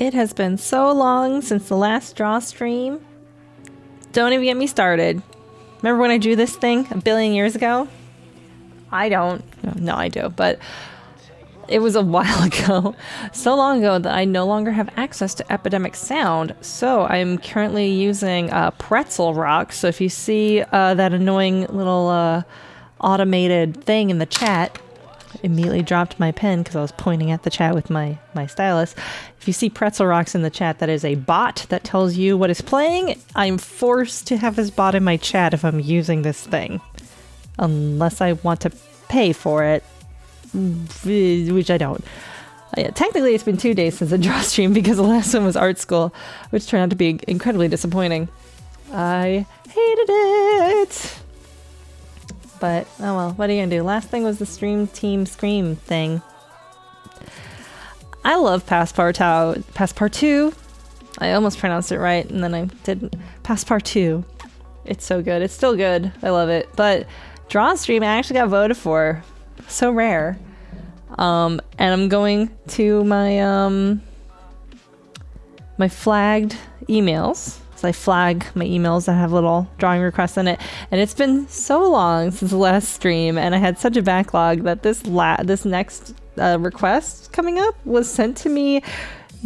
It has been so long since the last Drawstream. Don't even get me started. Remember when I drew this thing a billion years ago? I don't. No, I do, but it was a while ago. So long ago that I no longer have access to Epidemic Sound, so I'm currently using Pretzel Rock. So if you see that annoying little automated thing in the chat, immediately dropped my pen because I was pointing at the chat with my stylus. If you see Pretzel Rocks in the chat, that is a bot that tells you what is playing. I'm forced to have this bot in my chat if I'm using this thing. Unless I want to pay for it, which I don't. Yeah, technically, it's been 2 days since the Drawstream because the last one was art school, which turned out to be incredibly disappointing. I hated it! But, oh well, what are you gonna do? Last thing was the Stream Team Scream thing. I love Passepartout. I almost pronounced it right, and then I didn't. Passepartout. It's so good. It's still good. I love it. But Drawstream, I actually got voted for. So rare. And I'm going to my my flagged emails. I flag my emails that have little drawing requests in it, and it's been so long since the last stream, and I had such a backlog that this next request coming up was sent to me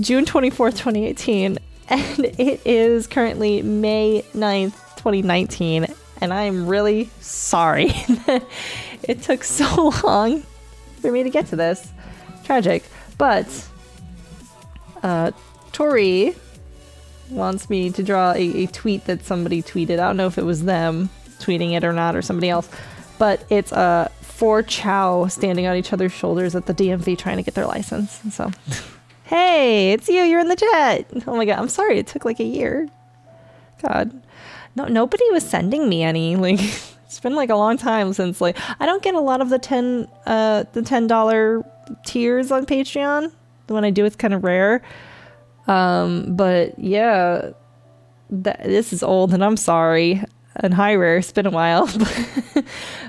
June 24th, 2018, and it is currently May 9th, 2019, and I'm really sorry that it took so long for me to get to this. Tragic. But Tori wants me to draw a tweet that somebody tweeted. I don't know if it was them tweeting it or not, or somebody else, but it's 4 Chow standing on each other's shoulders at the DMV trying to get their license. So, hey, it's you. You're in the chat. Oh my god, I'm sorry. It took like a year. God, nobody was sending me any. Like, it's been like a long time since, like, I don't get a lot of the $10 tiers on Patreon. The one I do, it's kind of rare. But yeah, this is old, and I'm sorry. And hi, Rare, it's been a while,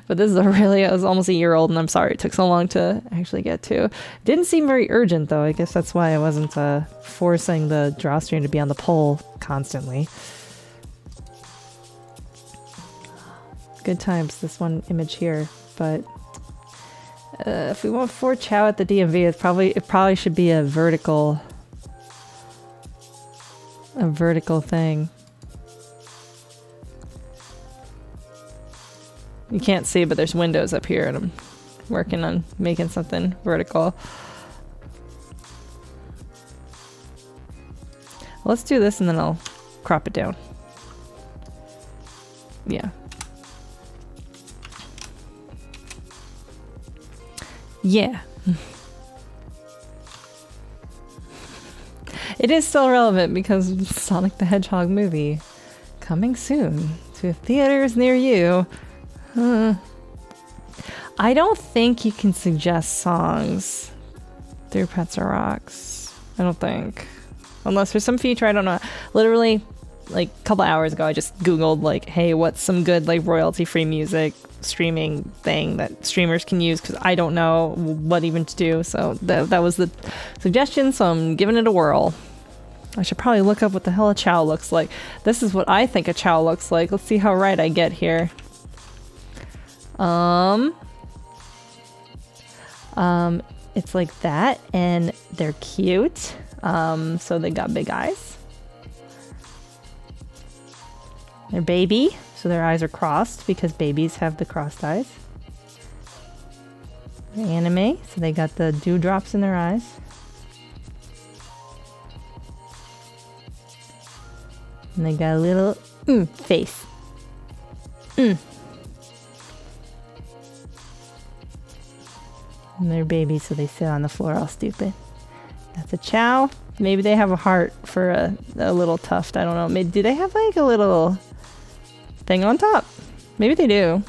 but this is it was almost a year old, and I'm sorry it took so long to actually get to. Didn't seem very urgent, though. I guess that's why I wasn't forcing the Drawstream to be on the poll constantly. Good times, this one image here, but if we want 4 Chow at the DMV, it probably should be a vertical thing. You can't see, but there's windows up here, and I'm working on making something vertical. Let's do this, and then I'll crop it down. Yeah. Yeah. It is still relevant because Sonic the Hedgehog movie coming soon to theaters near you. I don't think you can suggest songs through Pretzel Rocks. I don't think. Unless there's some feature, I don't know. Literally, like a couple hours ago, I just Googled, like, hey, what's some good, like, royalty-free music streaming thing that streamers can use, because I don't know what even to do. So that was the suggestion, so I'm giving it a whirl. I should probably look up what the hell a Chow looks like. This is what I think a Chow looks like. Let's see how right I get here. It's like that, and they're cute. So they got big eyes. They're baby, so their eyes are crossed because babies have the crossed eyes. They're anime, so they got the dewdrops in their eyes. And they got a little face. And they're babies, so they sit on the floor all stupid. That's a Chow. Maybe they have a heart for a little tuft. I don't know. Maybe, do they have like a little thing on top? Maybe they do.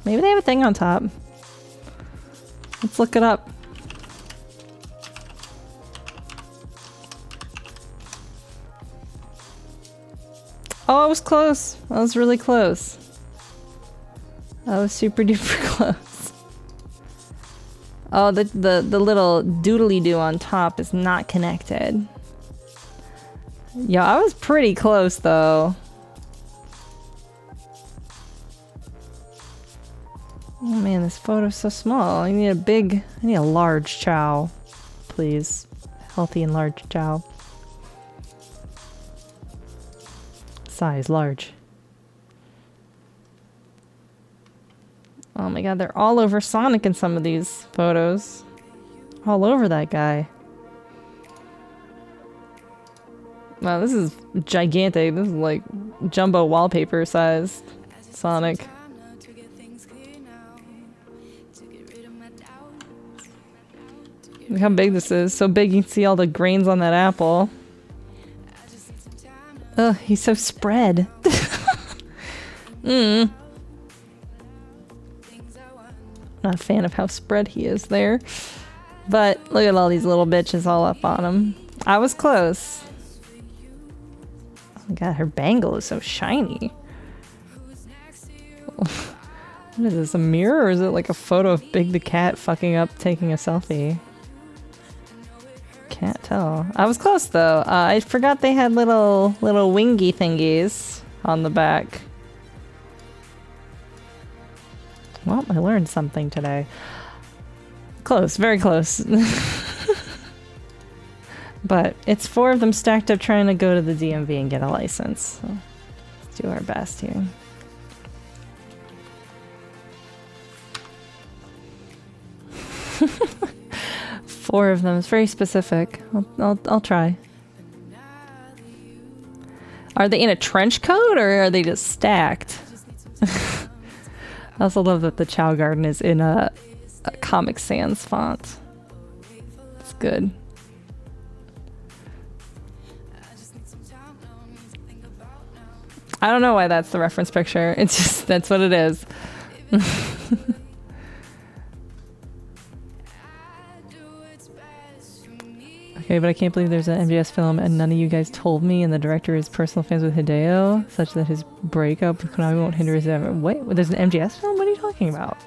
Maybe they have a thing on top. Let's look it up. Oh, I was close. I was really close. I was super duper close. Oh, the little doodly-doo on top is not connected. Yeah, I was pretty close though. Oh man, this photo's so small. I need a large chow, please. Healthy and large chow. Size large. Oh my god, they're all over Sonic in some of these photos. All over that guy. Wow, this is gigantic. This is like jumbo wallpaper sized Sonic. Look how big this is. So big you can see all the grains on that apple. Ugh, he's so spread. Not a fan of how spread he is there. But look at all these little bitches all up on him. I was close. Oh my god, her bangle is so shiny. What is this, a mirror or is it like a photo of Big the cat fucking up taking a selfie? Can't tell. I was close though. I forgot they had little wingy thingies on the back. Well, I learned something today. Close, very close. But it's 4 of them stacked up trying to go to the DMV and get a license. So let's do our best here. Four of them. It's very specific. I'll try. Are they in a trench coat or are they just stacked? I also love that the Chow Garden is in a Comic Sans font. It's good. I don't know why that's the reference picture. It's just, that's what it is. Okay, but I can't believe there's an MGS film and none of you guys told me, and the director is personal fans with Hideo, such that his breakup with Konami won't hinder his ever. Wait, there's an MGS film? What are you talking about?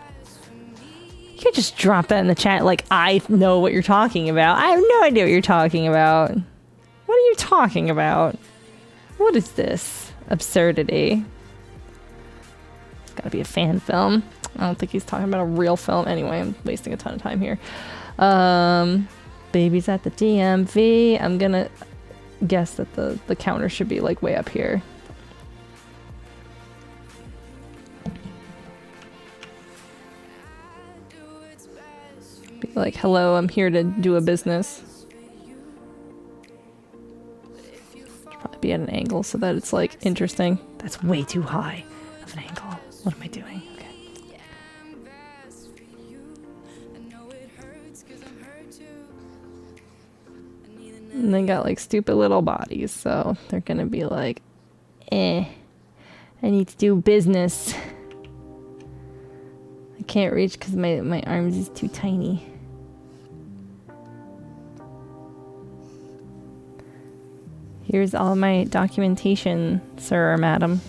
You can't just drop that in the chat like I know what you're talking about. I have no idea what you're talking about. What are you talking about? What is this absurdity? It's gotta be a fan film. I don't think he's talking about a real film. Anyway, I'm wasting a ton of time here. Babies at the DMV. I'm gonna guess that the counter should be like way up here. Be like, hello, I'm here to do a business. Should probably be at an angle so that it's like interesting. That's way too high of an angle. What am I doing? Okay. And they got like stupid little bodies, so they're gonna be like, I need to do business. I can't reach because my arms is too tiny. Here's all my documentation, sir or madam.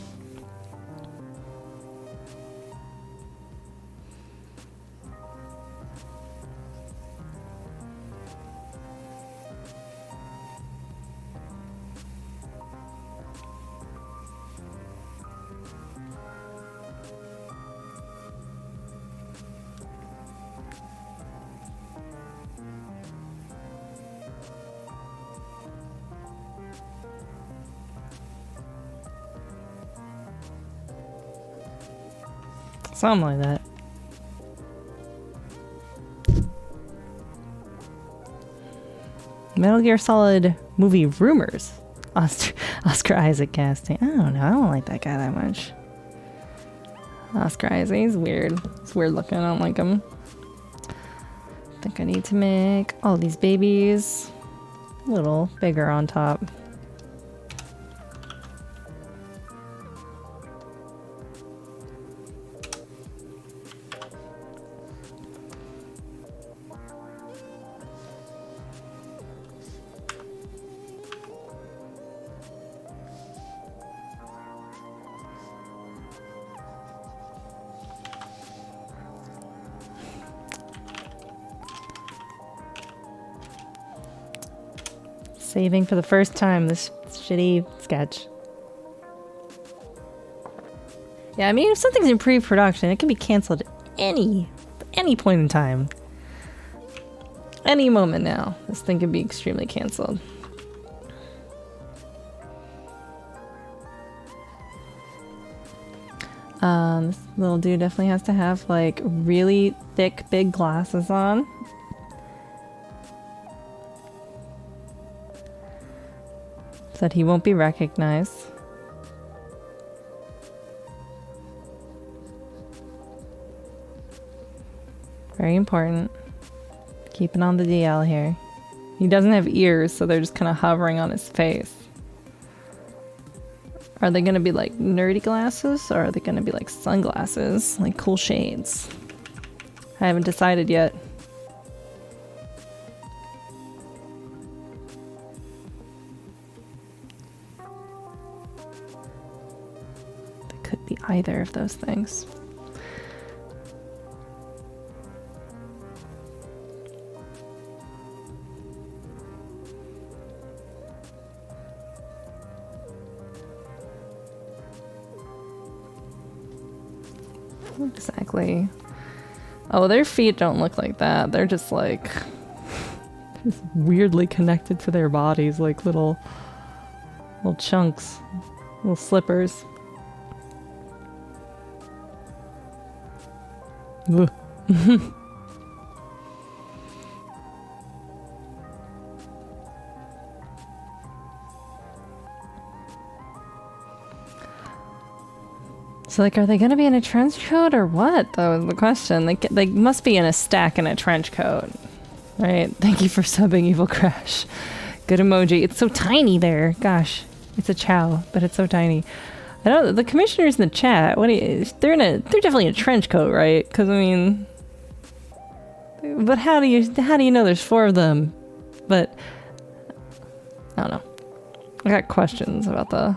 Something like that. Metal Gear Solid movie rumors. Oscar Isaac casting. I don't know. I don't like that guy that much. Oscar Isaac, he's weird. He's weird looking. I don't like him. I think I need to make all these babies a little bigger on top. Saving for the first time this shitty sketch. Yeah, I mean, if something's in pre-production, it can be canceled at any point in time. Any moment now, this thing can be extremely canceled. This little dude definitely has to have like really thick, big glasses on. So that he won't be recognized. Very important. Keeping on the DL here. He doesn't have ears, so they're just kind of hovering on his face. Are they gonna be like nerdy glasses, or are they gonna be like sunglasses? Like cool shades? I haven't decided yet. They could be either of those things. Exactly. Oh, their feet don't look like that. They're just like just weirdly connected to their bodies, like little chunks, little slippers. Ugh. So, like, are they going to be in a trench coat or what? That was the question. They must be in a stack in a trench coat. Right? Thank you for subbing, Evil Crash. Good emoji. It's so tiny there. Gosh. It's a chow, but it's so tiny. I know the commissioners in the chat, they're definitely in a trench coat, right? Because, I mean... But how do you know there's 4 of them? But... I don't know. I got questions about the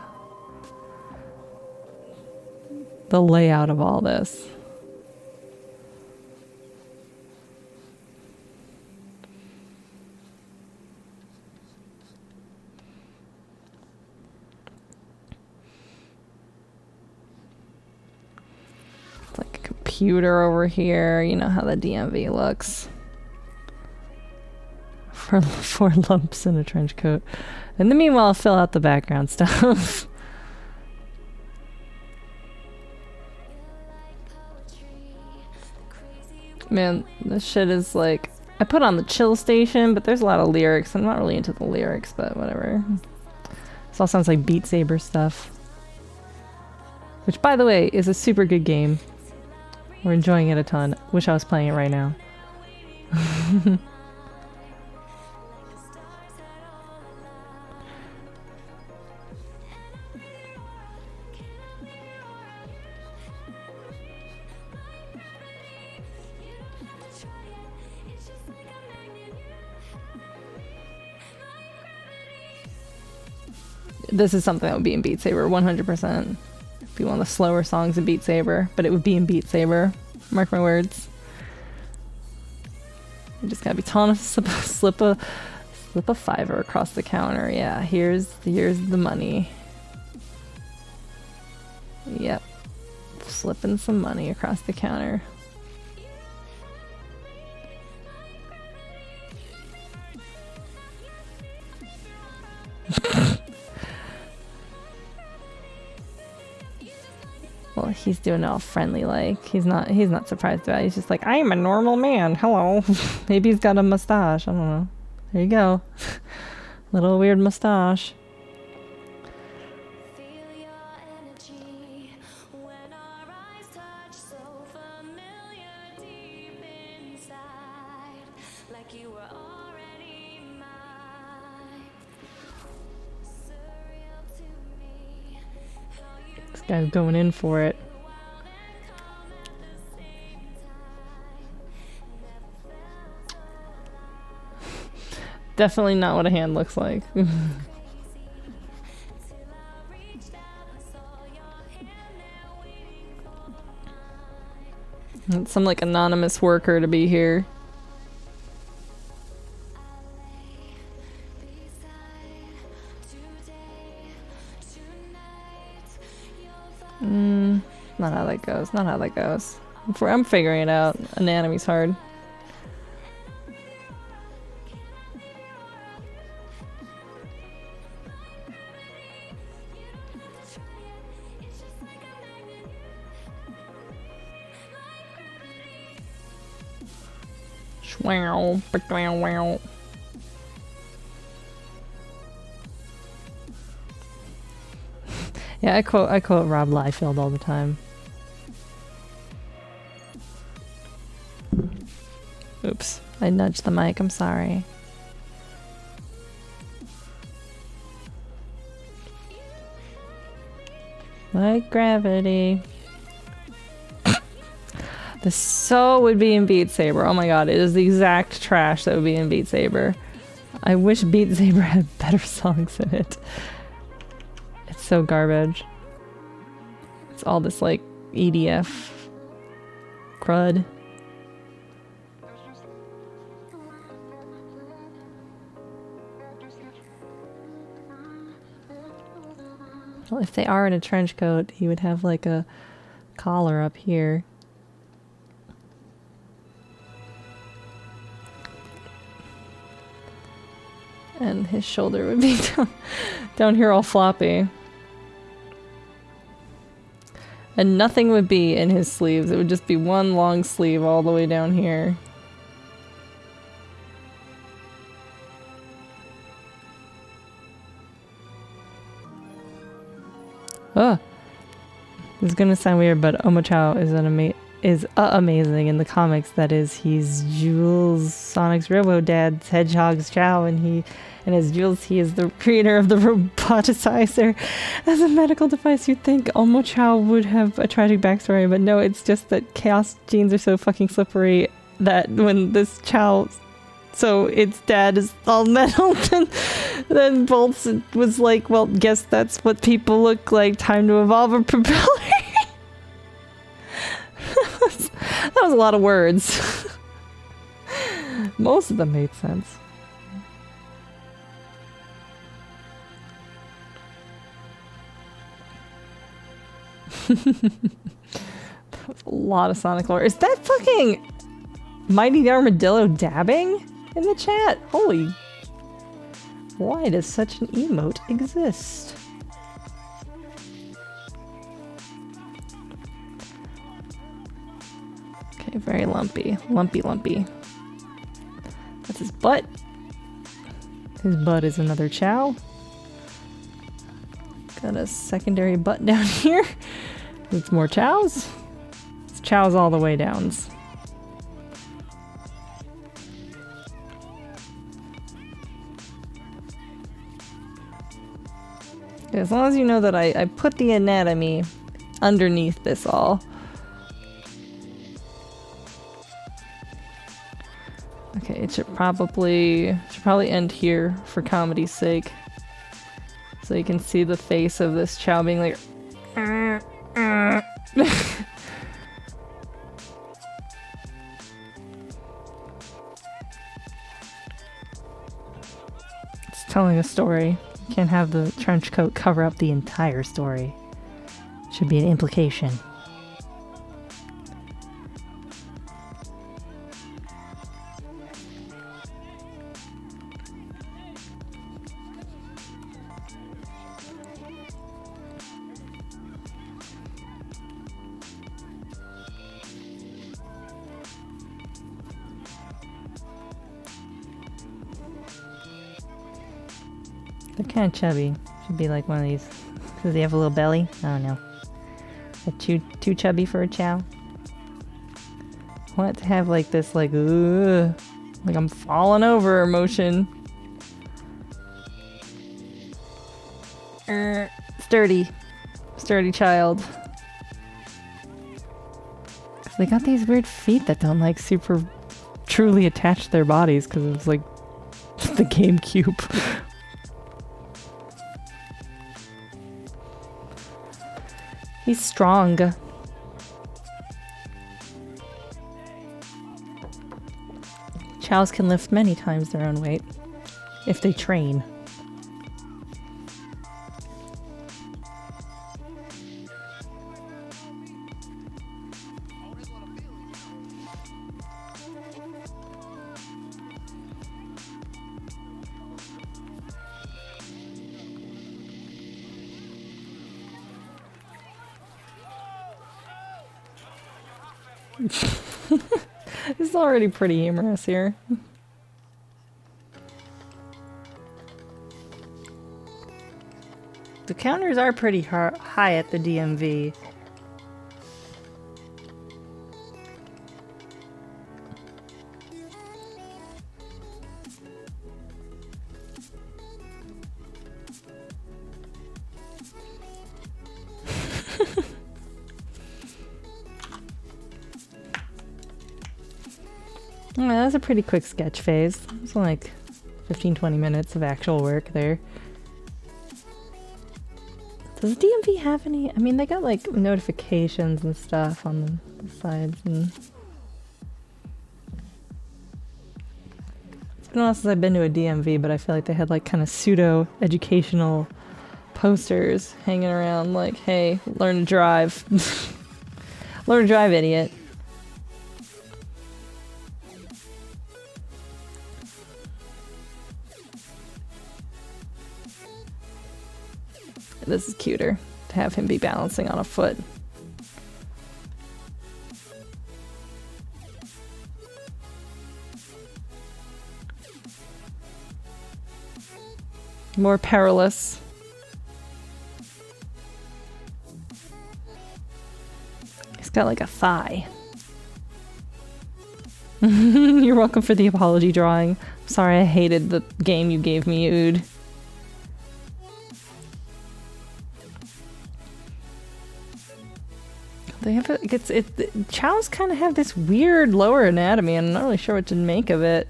layout of all this. It's like a computer over here. You know how the DMV looks. For 4 lumps in a trench coat. In the meanwhile, I'll fill out the background stuff. Man, this shit is like... I put on the chill station, but there's a lot of lyrics. I'm not really into the lyrics, but whatever. This all sounds like Beat Saber stuff. Which, by the way, is a super good game. We're enjoying it a ton. Wish I was playing it right now. This is something that would be in Beat Saber, 100%. It'd be one of the slower songs in Beat Saber, but it would be in Beat Saber. Mark my words. You just gotta be tall enough to slip a $5 across the counter. Yeah, here's the money. Yep. Slipping some money across the counter. Well, he's doing it all friendly like. He's not surprised about it. He's just like, I am a normal man. Hello. Maybe he's got a mustache. I don't know. There you go. Little weird mustache. Guy's going in for it. Definitely not what a hand looks like. Some like anonymous worker to be here. Not how that goes. Not how that goes. I'm figuring it out. Anatomy's hard. Yeah, I quote Rob Liefeld all the time. Oops, I nudged the mic, I'm sorry. Like gravity. This so would be in Beat Saber. Oh my god, it is the exact trash that would be in Beat Saber. I wish Beat Saber had better songs in it. It's so garbage. It's all this like EDF crud. Well, if they are in a trench coat, he would have like a collar up here. And his shoulder would be down here all floppy. And nothing would be in his sleeves. It would just be one long sleeve all the way down here. Oh! This is gonna sound weird, but Omochao is amazing in the comics. That is, he's Jules, Sonic's Robo-Dad's Hedgehog's Chow, and as Jules, he is the creator of the roboticizer. As a medical device, you'd think Omochao would have a tragic backstory, but no, it's just that Chaos genes are so fucking slippery that when this Chow, so its dad is all metal, and then Bolts was like, well, guess that's what people look like, time to evolve a propeller. That was a lot of words. Most of them made sense. That was a lot of Sonic lore. Is that fucking Mighty the Armadillo dabbing in the chat? Holy. Why does such an emote exist? Okay, very lumpy. Lumpy. That's his butt. His butt is another Chow. Got a secondary butt down here. It's more Chows. It's Chows all the way downs. As long as you know that I put the anatomy underneath this all. Okay, it should probably end here for comedy's sake. So you can see the face of this Chow being like It's telling a story. You can't have the trench coat cover up the entire story. Should be an implication. They're kind of chubby. Should be like one of these. Does he have a little belly? I don't know. Too chubby for a Chow. I want it to have like this like I'm falling over emotion. Sturdy child. They got these weird feet that don't like super truly attach to their bodies because it's like the GameCube. He's strong. Chows can lift many times their own weight if they train. It's already pretty humorous here. The counters are pretty high at the DMV. Oh, that was a pretty quick sketch phase. It's like 15-20 minutes of actual work there. Does the DMV have any? I mean, they got like notifications and stuff on the sides, and it's been a while since I've been to a DMV, but I feel like they had like kind of pseudo educational posters hanging around, like, "Hey, learn to drive, learn to drive, idiot." This is cuter, to have him be balancing on a foot. More perilous. He's got like a thigh. You're welcome for the apology drawing. Sorry, I hated the game you gave me, Ood. They have chows kind of have this weird lower anatomy, and I'm not really sure what to make of it.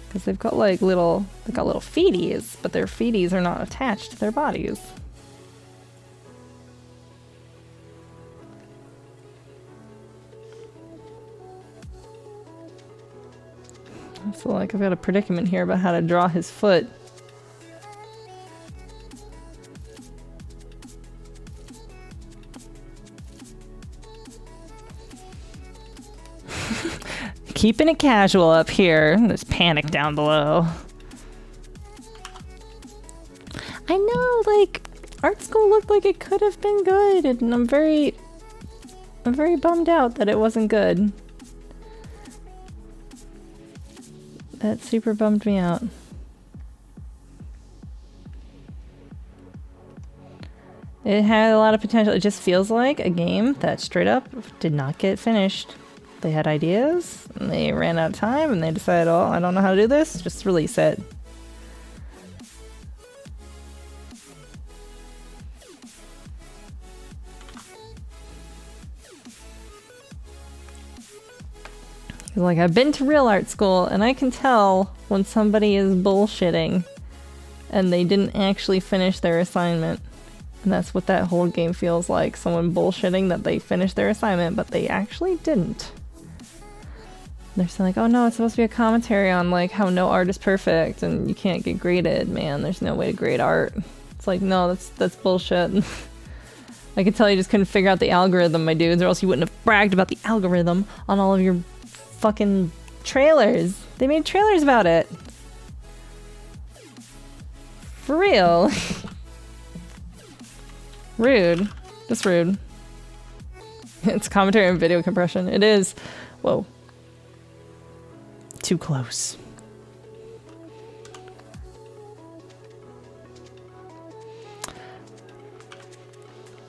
Because they've got like little feeties, but their feeties are not attached to their bodies. So like I've got a predicament here about how to draw his foot. Keeping it casual up here. There's panic down below. I know, like, art school looked like it could have been good, and I'm very bummed out that it wasn't good. That super bummed me out. It had a lot of potential. It just feels like a game that straight up did not get finished. They had ideas, and they ran out of time, and they decided, oh, I don't know how to do this, just release it. Like, I've been to real art school, and I can tell when somebody is bullshitting, and they didn't actually finish their assignment. And that's what that whole game feels like. Someone bullshitting that they finished their assignment, but they actually didn't. They're saying like, oh no, it's supposed to be a commentary on like how no art is perfect and you can't get graded, man. There's no way to grade art. It's like, no, that's bullshit. I could tell you just couldn't figure out the algorithm, my dudes, or else you wouldn't have bragged about the algorithm on all of your fucking trailers. They made trailers about it. For real. Rude. Just rude. It's commentary and video compression. It is. Whoa. Too close.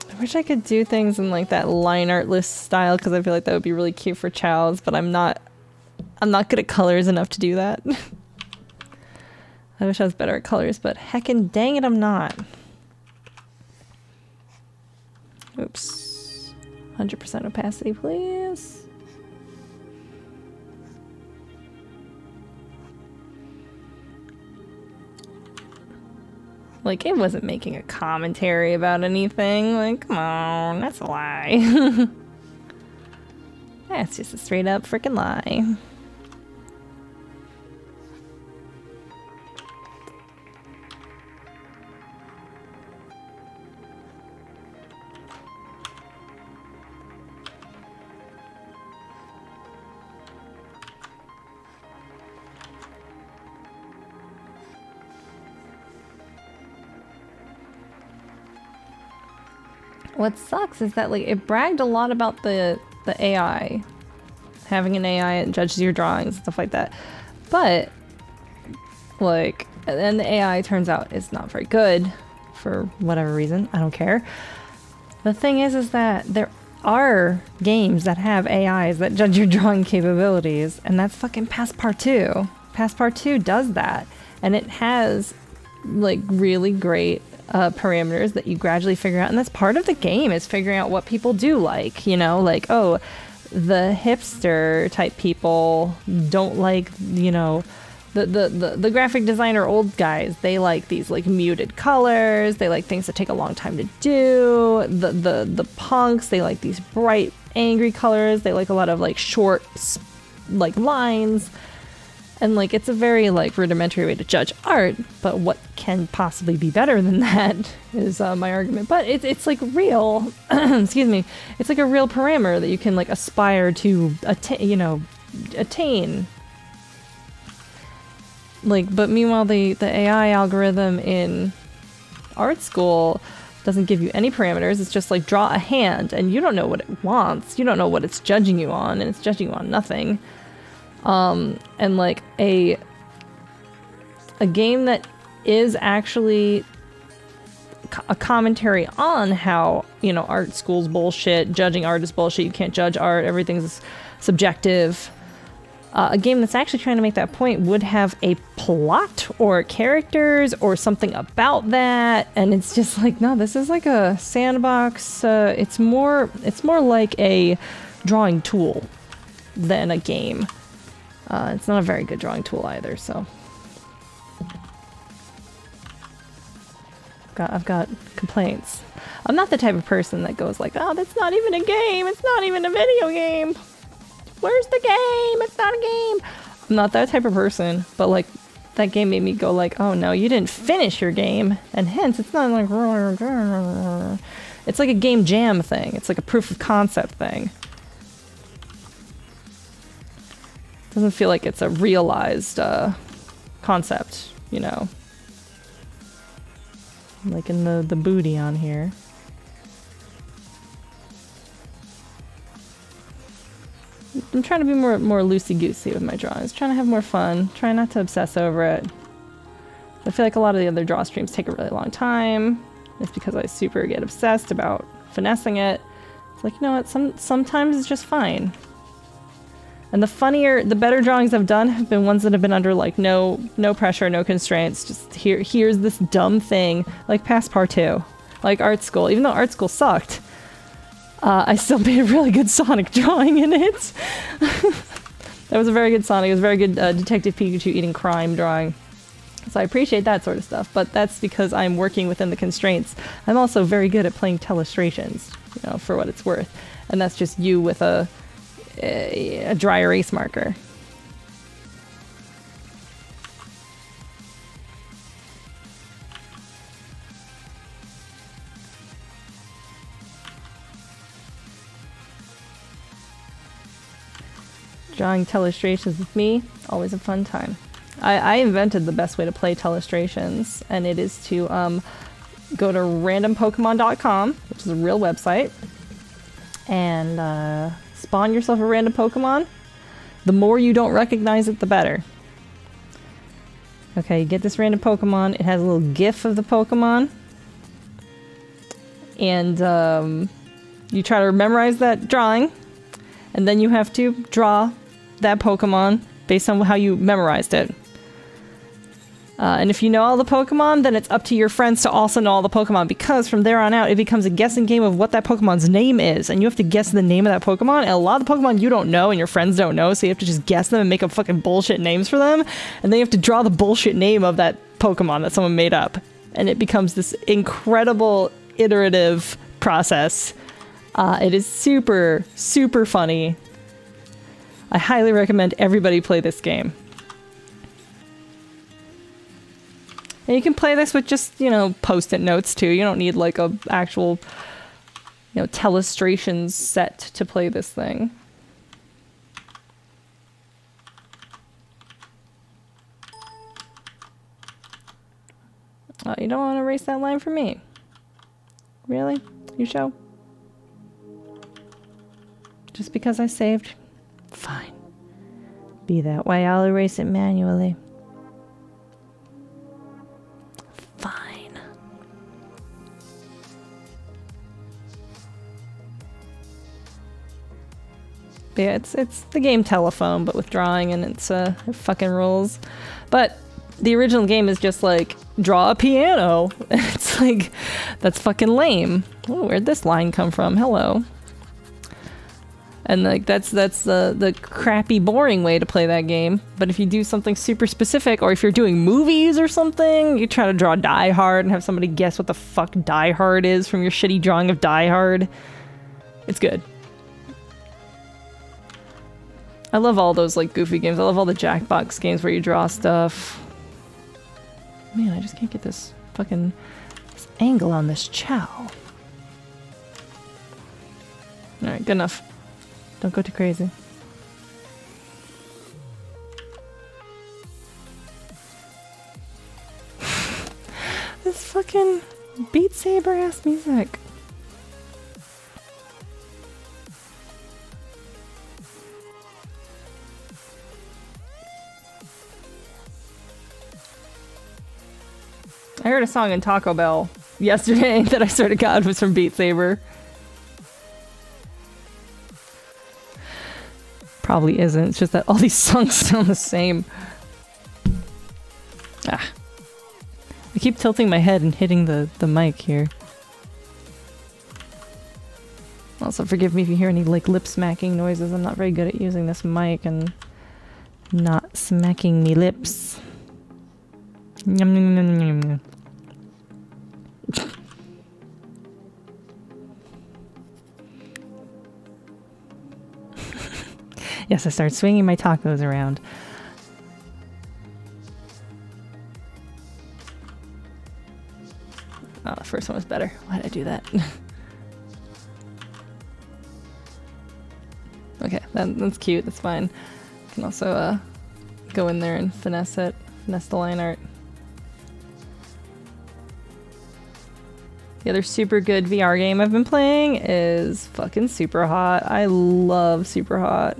I wish I could do things in like that line art list style, because I feel like that would be really cute for chows, but I'm not good at colors enough to do that. I wish I was better at colors, but heckin' dang it, I'm not. Oops. 100% opacity, please. Like, it wasn't making a commentary about anything. Like, come on, that's a lie. That's just a straight up freaking lie. What sucks is that like it bragged a lot about the the AI, having an AI that judges your drawings and stuff like that. But like, and the AI turns out is not very good for whatever reason. I don't care. The thing is that there are games that have AIs that judge your drawing capabilities, and that's fucking Passepartout. Passepartout does that, and it has like really great parameters that you gradually figure out, and that's part of the game, is figuring out what people do like, you know, like, oh, the hipster type people don't like, you know, the graphic designer old guys, they like these like muted colors, they like things that take a long time to do. The punks, they like these bright angry colors, they like a lot of like short like lines, and like it's a very like rudimentary way to judge art, but what can possibly be better than that is my argument. But it's like real excuse me, it's like a real parameter that you can like aspire to attain. Like, but meanwhile, the AI algorithm in art school doesn't give you any parameters. It's just like draw a hand, and you don't know what it wants. You don't know what it's judging you on, and it's judging you on nothing. And like a game that is actually a commentary on how, you know, art school's bullshit, judging art is bullshit. You can't judge art. Everything's subjective. A game that's actually trying to make that point would have a plot or characters or something about that, and it's just like, no, this is like a sandbox. It's more like a drawing tool than a game. It's not a very good drawing tool either, so I've got complaints. I'm not the type of person that goes like, oh, that's not even a game, it's not even a video game. Where's the game? It's not a game. I'm not that type of person, but like that game made me go like, oh no, you didn't finish your game, and hence it's not like, it's like a game jam thing. It's like a proof of concept thing. Doesn't feel like it's a realized concept, you know. Like in the booty on here. I'm trying to be more loosey-goosey with my drawings. Trying to have more fun. Trying not to obsess over it. I feel like a lot of the other draw streams take a really long time. It's because I super get obsessed about finessing it. It's like, you know what, sometimes it's just fine. And the better drawings I've done have been ones that have been under like no pressure, no constraints. Just here's this dumb thing, like Passepartout, like art school. Even though art school sucked, I still made a really good Sonic drawing in it. That was a very good Sonic. It was a very good Detective Pikachu eating crime drawing. So I appreciate that sort of stuff, but that's because I'm working within the constraints. I'm also very good at playing telestrations, you know, for what it's worth. And that's just you with a dry erase marker. Drawing telestrations with me, always a fun time. I invented the best way to play telestrations, and it is to go to randompokemon.com, which is a real website, and spawn yourself a random Pokemon. The more you don't recognize it, the better. Okay, you get this random Pokemon. It has a little GIF of the Pokemon, and you try to memorize that drawing, and then you have to draw that Pokemon based on how you memorized it. And if you know all the Pokemon, then it's up to your friends to also know all the Pokemon, because from there on out, it becomes a guessing game of what that Pokemon's name is, and you have to guess the name of that Pokemon, and a lot of the Pokemon you don't know and your friends don't know, so you have to just guess them and make up fucking bullshit names for them, and then you have to draw the bullshit name of that Pokemon that someone made up, and it becomes this incredible iterative process. It is super, super funny. I highly recommend everybody play this game. And you can play this with just, you know, post-it notes too. You don't need like a actual, you know, telestrations set to play this thing. Oh, you don't want to erase that line for me? Really? You show? just because I saved? Fine. Be that way, I'll erase it manually. Fine. But yeah, it's the game Telephone, but with drawing, and it fucking rules. But the original game is just like, draw a piano. It's like, that's fucking lame. Oh, where'd this line come from? Hello. And like that's the crappy, boring way to play that game. But if you do something super specific, or if you're doing movies or something, you try to draw Die Hard and have somebody guess what the fuck Die Hard is from your shitty drawing of Die Hard. It's good. I love all those like goofy games. I love all the Jackbox games where you draw stuff. Man, I just can't get this fucking angle on this chow. Alright, good enough. Don't go too crazy. This fucking Beat Saber ass music. I heard a song in Taco Bell yesterday that I swear to God was from Beat Saber. Probably isn't. It's just that all these songs sound the same. Ah. I keep tilting my head and hitting the mic here. Also, forgive me if you hear any like lip smacking noises. I'm not very good at using this mic and not smacking me lips. Yum, yum, yum, yum, yum. Yes, I started swinging my tacos around. Oh, the first one was better. Why did I do that? Okay, that's cute. That's fine. I can also go in there and finesse it. Finesse the line art. The other super good VR game I've been playing is fucking Super Hot. I love Super Hot.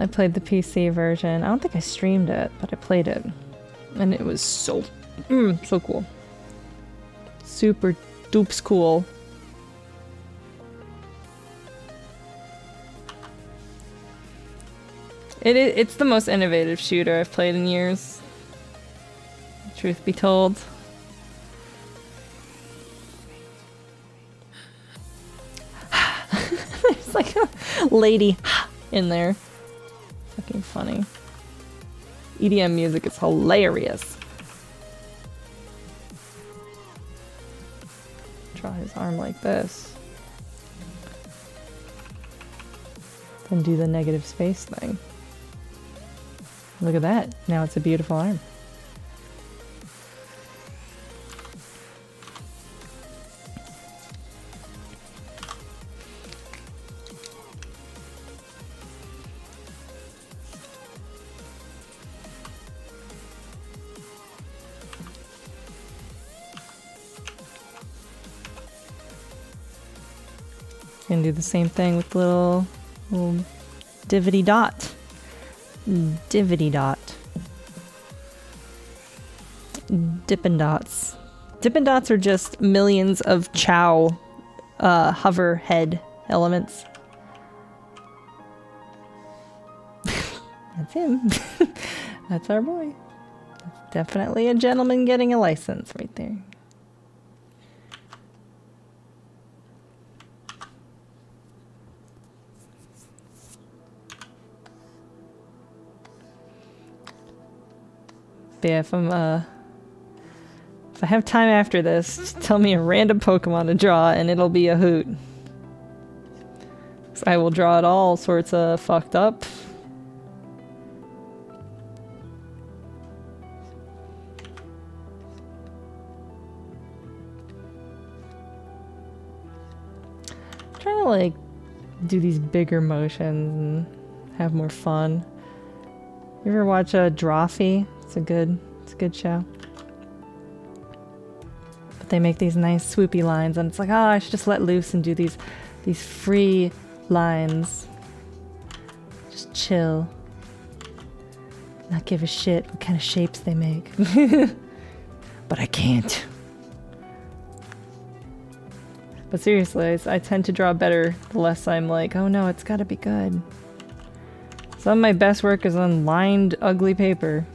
I played the PC version. I don't think I streamed it, but I played it. And it was so cool. Super dupes cool. It's the most innovative shooter I've played in years. Truth be told. There's like a lady in there. Fucking funny. EDM music is hilarious. Draw his arm like this. Then do the negative space thing. Look at that. Now it's a beautiful arm. Gonna do the same thing with the little divity dot. Divity dot. Dippin' Dots. Dippin' Dots are just millions of Chow hover head elements. That's him. That's our boy. That's definitely a gentleman getting a license right there. But yeah, if I have time after this, just tell me a random Pokemon to draw and it'll be a hoot. 'Cause I will draw it all sorts of fucked up. I'm trying to like do these bigger motions and have more fun. You ever watch Drawstream? It's a good show. But they make these nice swoopy lines and it's like, oh, I should just let loose and do these free lines. Just chill. Not give a shit what kind of shapes they make. But I can't. But seriously, I tend to draw better the less I'm like, oh no, it's gotta be good. Some of my best work is on lined, ugly paper.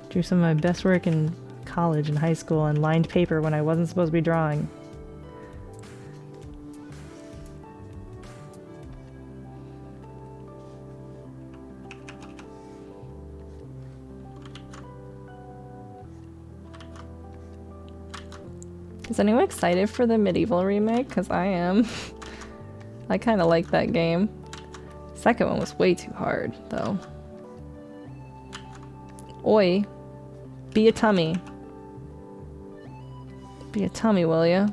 Drew some of my best work in college and high school on lined paper when I wasn't supposed to be drawing. Is anyone excited for the Medieval remake? Because I am. I kind of like that game. Second one was way too hard, though. Oi. Be a tummy. Be a tummy, will ya?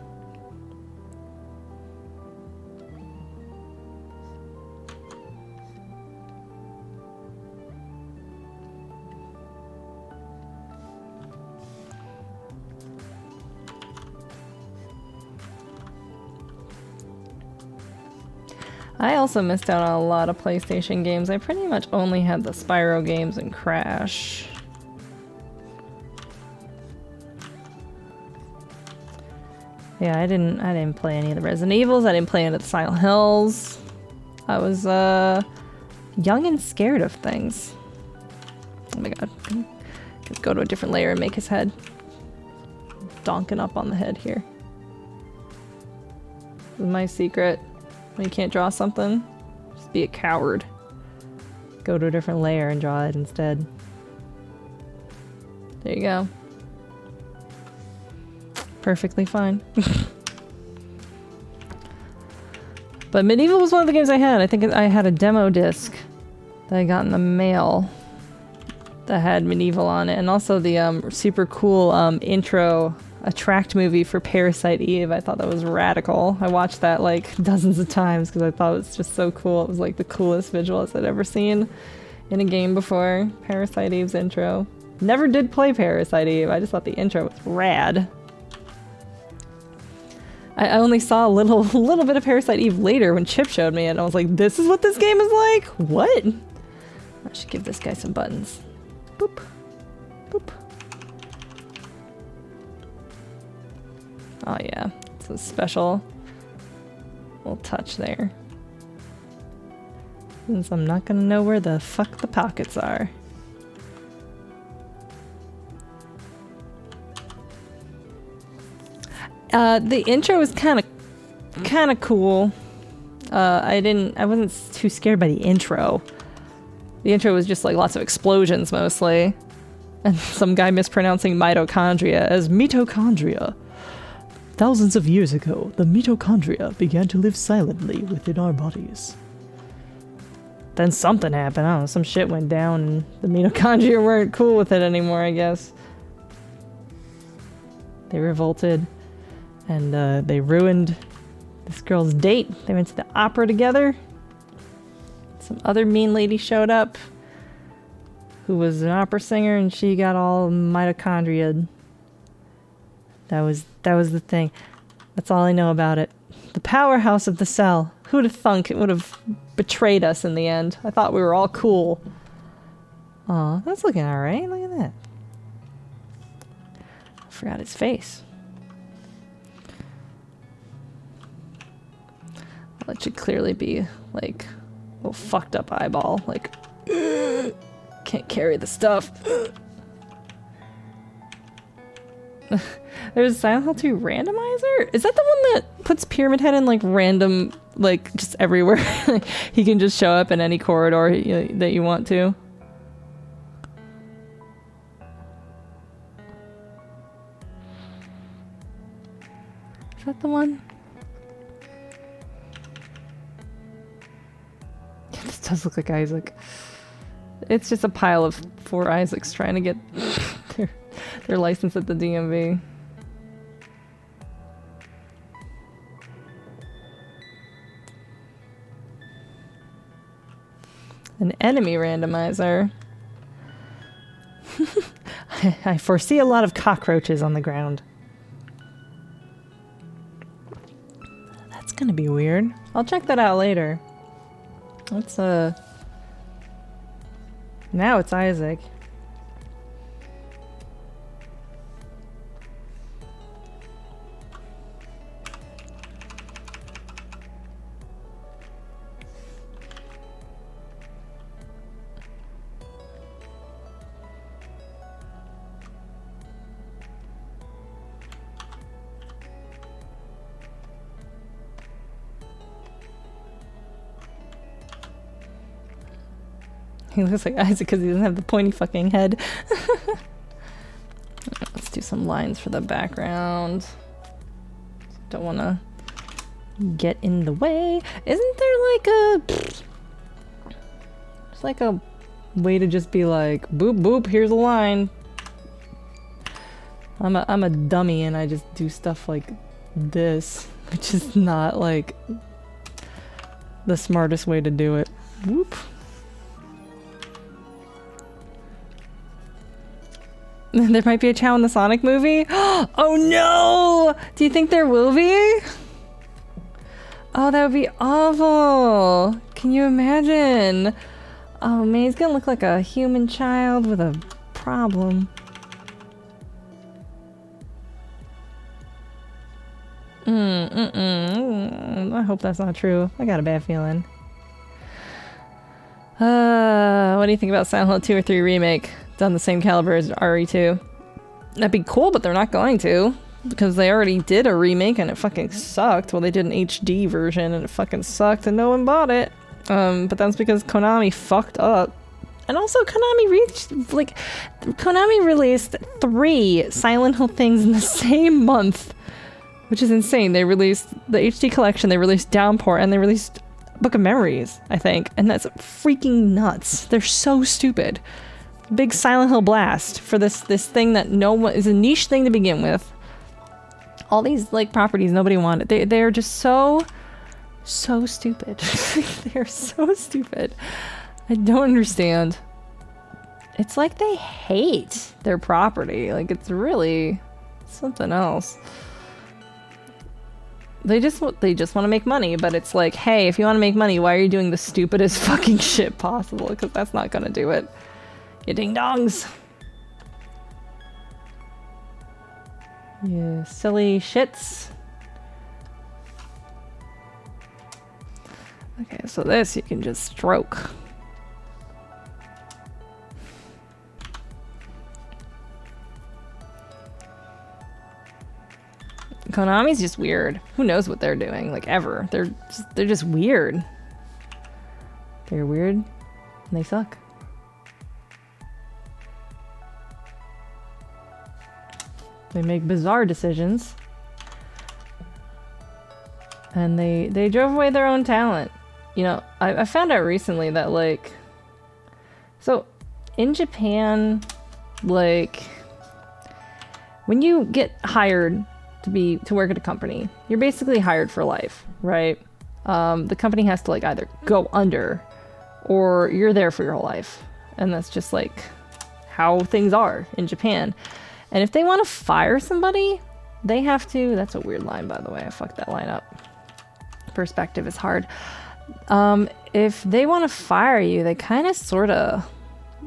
I also missed out on a lot of PlayStation games. I pretty much only had the Spyro games and Crash. Yeah, I didn't play any of the Resident Evils. I didn't play any of the Silent Hills. I was young and scared of things. Oh my god. Let's go to a different layer and make his head. Donking up on the head here. This is my secret. When you can't draw something, just be a coward. Go to a different layer and draw it instead. There you go. Perfectly fine. But Medieval was one of the games I had. I think I had a demo disc that I got in the mail that had Medieval on it, and also the super cool intro Attract movie for Parasite Eve. I thought that was radical. I watched that like dozens of times because I thought it was just so cool. It was like the coolest visuals I'd ever seen in a game before. Parasite Eve's intro. Never did play Parasite Eve. I just thought the intro was rad. I only saw a little bit of Parasite Eve later when Chip showed me it, and I was like, this is what this game is like? What? I should give this guy some buttons. Boop. Boop. Oh yeah, it's a special little touch there. Since I'm not gonna know where the fuck the pockets are. The intro was kind of cool. I wasn't too scared by the intro. The intro was just like lots of explosions mostly. And some guy mispronouncing mitochondria as mitochondria. Thousands of years ago, the mitochondria began to live silently within our bodies. Then something happened. I don't know, some shit went down and the mitochondria weren't cool with it anymore, I guess. They revolted and they ruined this girl's date. They went to the opera together. Some other mean lady showed up who was an opera singer and she got all mitochondria. That was the thing. That's all I know about it. The powerhouse of the cell. Who'd have thunk it would have betrayed us in the end? I thought we were all cool. Aw, that's looking alright. Look at that. I forgot his face. Well, it should clearly be like a little fucked up eyeball. Like, can't carry the stuff. There's Silent Hill 2 randomizer? Is that the one that puts Pyramid Head in like random, like just everywhere? He can just show up in any corridor that you want to. Is that the one? This does look like Isaac. It's just a pile of 4 Isaacs trying to get their license at the DMV. An enemy randomizer. I foresee a lot of cockroaches on the ground. gonna be weird. I'll check that out later. Let's now it's Isaac. He looks like Isaac because he doesn't have the pointy fucking head. Let's do some lines for the background. Don't want to get in the way. Isn't there like a... It's like a way to just be like, boop, boop, here's a line. I'm a dummy and I just do stuff like this, which is not like the smartest way to do it. Whoop. There might be a Chow in the Sonic movie? Oh no! Do you think there will be? Oh, that would be awful! Can you imagine? Oh man, he's gonna look like a human child with a problem. I hope that's not true. I got a bad feeling. What do you think about Silent Hill 2 or 3 remake? Done the same caliber as RE2. That'd be cool, but they're not going to. Because they already did a remake and it fucking sucked. Well, they did an HD version and it fucking sucked and no one bought it. But that's because Konami fucked up. And also Konami released 3 Silent Hill things in the same month. Which is insane. They released the HD collection, they released Downpour, and they released Book of Memories, I think. And that's freaking nuts. They're so stupid. Big Silent Hill blast for this thing that no one is a niche thing to begin with. All these like properties nobody wanted. They're just so stupid. They're so stupid. I don't understand. It's like they hate their property. Like it's really something else. They just want to make money, but it's like, hey, if you want to make money, why are you doing the stupidest fucking shit possible? Because that's not gonna do it. You ding-dongs. You silly shits. Okay, so this you can just stroke. Konami's just weird. Who knows what they're doing, like ever. They're just weird. They're weird and they suck. They make bizarre decisions. And they drove away their own talent. You know, I found out recently that like... So, in Japan, like... When you get hired to work at a company, you're basically hired for life, right? The company has to like either go under or you're there for your whole life. And that's just like how things are in Japan. And if they want to fire somebody, they have to... That's a weird line, by the way. I fucked that line up. Perspective is hard. If they want to fire you, they kind of sort of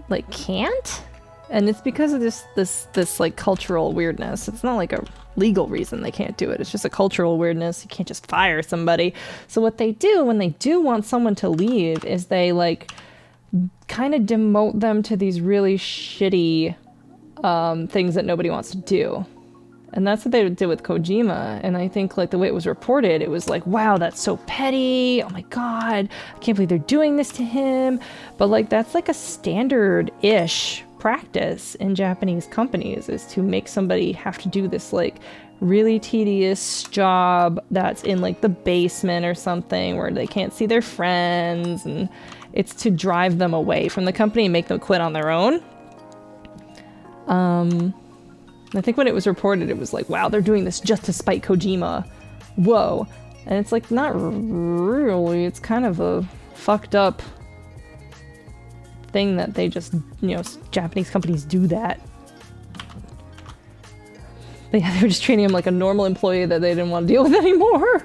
like can't. And it's because of this like cultural weirdness. It's not like a legal reason they can't do it. It's just a cultural weirdness. You can't just fire somebody. So what they do when they do want someone to leave is they like kind of demote them to these really shitty things that nobody wants to do. And that's what they did with Kojima. And I think like the way it was reported, it was like, wow, that's so petty. Oh my God, I can't believe they're doing this to him. But like, that's like a standard-ish practice in Japanese companies, is to make somebody have to do this like really tedious job that's in like the basement or something where they can't see their friends. And it's to drive them away from the company and make them quit on their own. I think when it was reported, it was like, wow, they're doing this just to spite Kojima. Whoa. And it's like, not really. It's kind of a fucked up thing that they just, you know, Japanese companies do that. But yeah, they were just treating him like a normal employee that they didn't want to deal with anymore.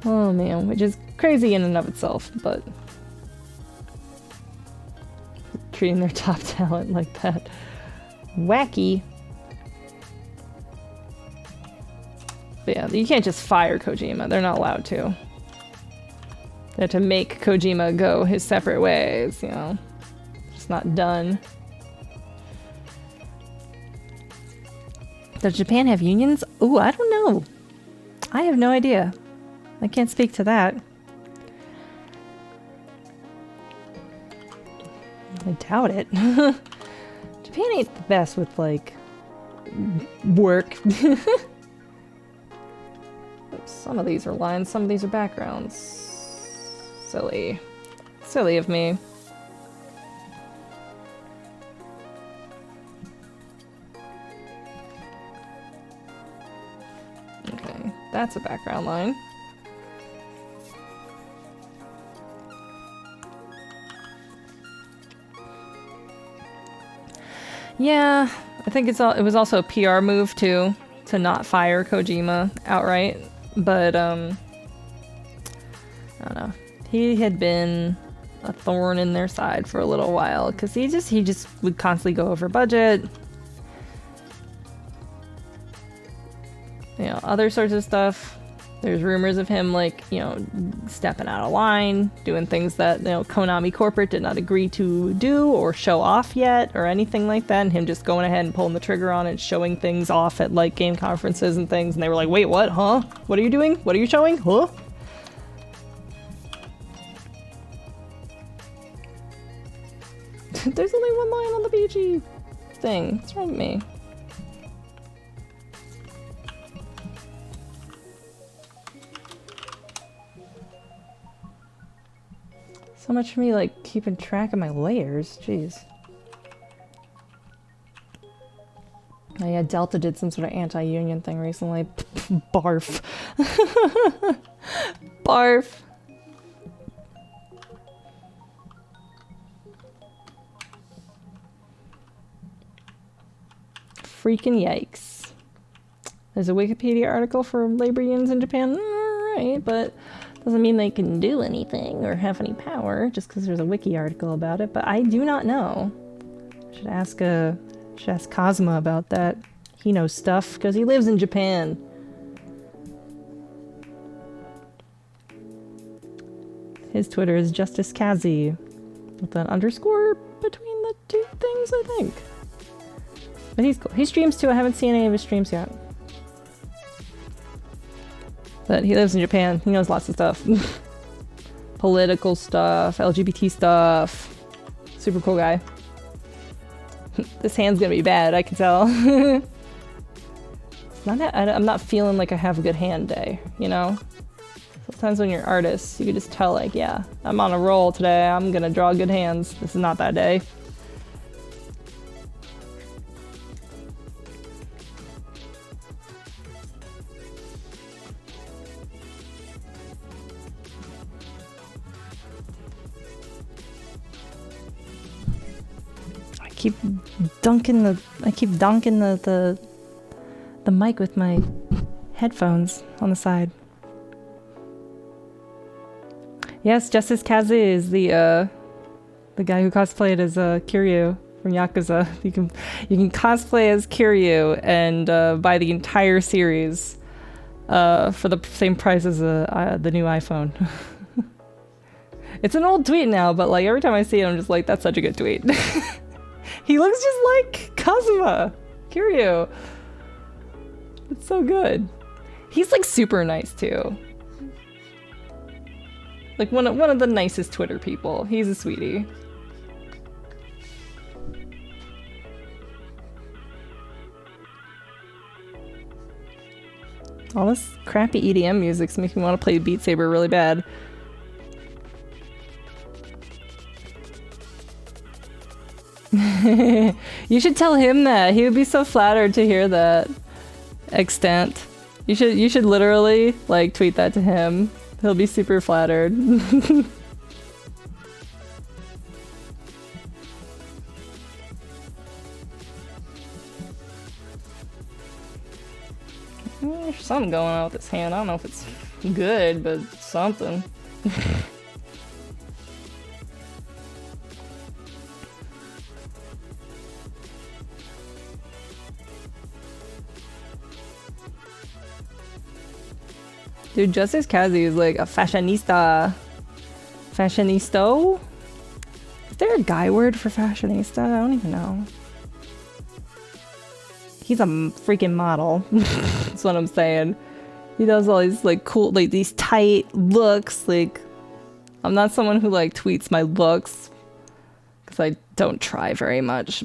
Oh man, which is crazy in and of itself, but treating their top talent like that. Wacky. But yeah, you can't just fire Kojima. They're not allowed to. They have to make Kojima go his separate ways, you know. It's not done. Does Japan have unions? Ooh, I don't know. I have no idea. I can't speak to that. I doubt it. Japan ain't the best with, like, work. Some of these are lines, some of these are backgrounds. Silly. Silly of me. Okay, that's a background line. Yeah, I think it was also a PR move too, to not fire Kojima outright. But I don't know. He had been a thorn in their side for a little while because he just would constantly go over budget. You know, other sorts of stuff. There's rumors of him, like, you know, stepping out of line, doing things that, you know, Konami corporate did not agree to do or show off yet or anything like that, and him just going ahead and pulling the trigger on it, showing things off at, like, game conferences and things, and they were like, wait, what? Huh? What are you doing? What are you showing? Huh? There's only one line on the PG thing. What's wrong with me? So much for me, like, keeping track of my layers. Jeez. Oh yeah, Delta did some sort of anti-union thing recently. Barf. Barf. Freaking yikes. There's a Wikipedia article for labor unions in Japan. Alright, but doesn't mean they can do anything or have any power just because there's a wiki article about it, but I do not know. Should ask Kazuma about that. He knows stuff because he lives in Japan. His Twitter is Justice Kazi with an underscore between the two things, I think. But he's cool. He streams too. I haven't seen any of his streams yet. But he lives in Japan. He knows lots of stuff. Political stuff, LGBT stuff. Super cool guy. This hand's gonna be bad, I can tell. I'm not feeling like I have a good hand day, you know? Sometimes when you're an artist, you can just tell, like, yeah, I'm on a roll today. I'm gonna draw good hands. This is not that day. I keep dunking the mic with my headphones on the side. Yes, Justice Kazi is the guy who cosplayed as Kiryu from Yakuza. You can cosplay as Kiryu and buy the entire series for the same price as the new iPhone. It's an old tweet now, but like every time I see it, I'm just like, that's such a good tweet. He looks just like Kazuma, Kiryu. It's so good. He's like super nice too. Like one of the nicest Twitter people. He's a sweetie. All this crappy EDM music's making me want to play Beat Saber really bad. You should tell him that. He would be so flattered to hear that. Extent. You should literally like tweet that to him. He'll be super flattered. There's something going on with this hand. I don't know if it's good, but something. Dude, Justice Kazi is like a fashionista. Fashionisto? Is there a guy word for fashionista? I don't even know. He's a freaking model. That's what I'm saying. He does all these like cool, like these tight looks. Like, I'm not someone who like tweets my looks because I don't try very much.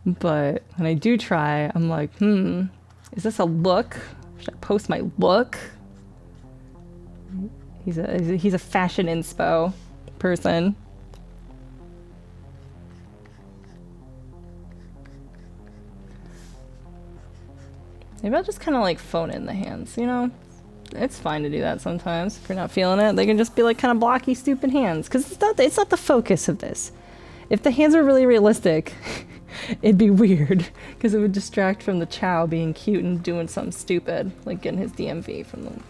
But when I do try, I'm like, is this a look? Should I post my look? He's a fashion inspo person. Maybe I'll just kind of like phone in the hands, you know? It's fine to do that sometimes. If you're not feeling it, they can just be like kind of blocky, stupid hands. Because it's not the focus of this. If the hands are really realistic, it'd be weird. Because it would distract from the Chow being cute and doing something stupid. Like getting his DMV from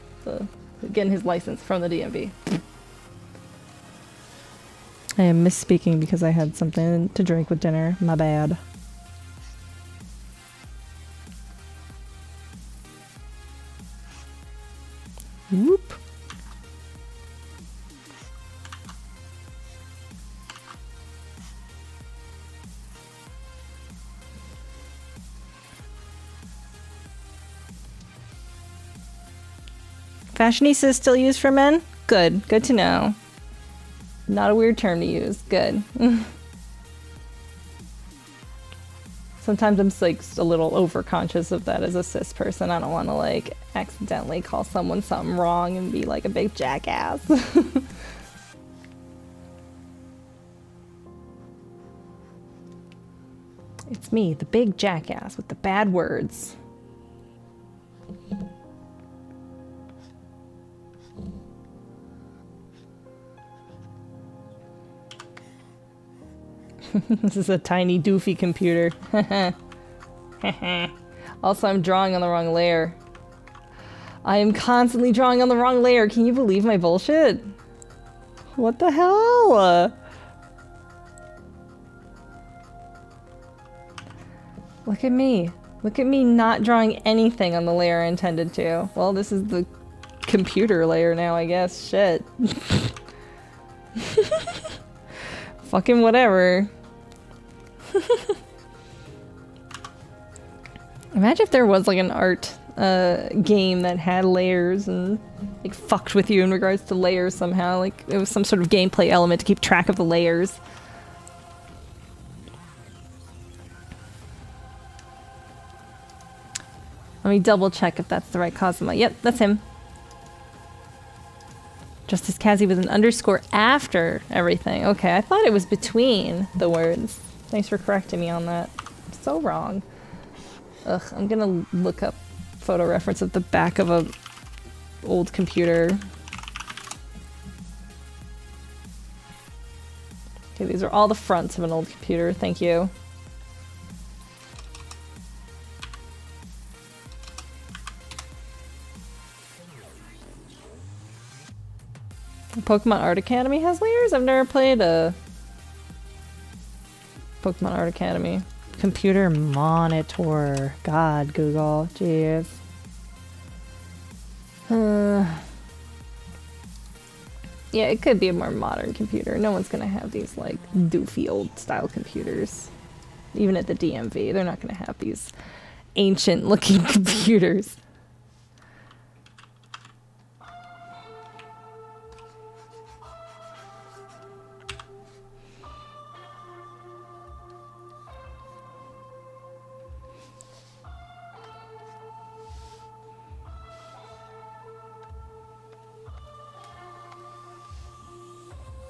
getting his license from the DMV. I am misspeaking because I had something to drink with dinner. My bad. Whoop. Fashionista is still used for men? Good. Good to know. Not a weird term to use. Good. Sometimes I'm just, like a little overconscious of that as a cis person. I don't want to like accidentally call someone something wrong and be like a big jackass. It's me, the big jackass with the bad words. This is a tiny doofy computer. Also, I'm drawing on the wrong layer. I am constantly drawing on the wrong layer. Can you believe my bullshit? What the hell? Look at me. Look at me not drawing anything on the layer I intended to. Well, this is the computer layer now, I guess. Shit. Fucking whatever. Imagine if there was like an art game that had layers and like fucked with you in regards to layers somehow. Like it was some sort of gameplay element to keep track of the layers. Let me double check if that's the right Cosmo. Yep, that's him. Justice Kazi was an underscore after everything. Okay, I thought it was between the words. Thanks for correcting me on that. I'm so wrong. Ugh, I'm gonna look up photo reference of the back of a old computer. Okay, these are all the fronts of an old computer. Thank you. Pokemon Art Academy has layers? I've never played a Pokemon Art Academy. Computer monitor. God, Google. Jeez. Yeah, it could be a more modern computer. No one's gonna have these, like, doofy old style computers. Even at the DMV, they're not gonna have these ancient looking computers.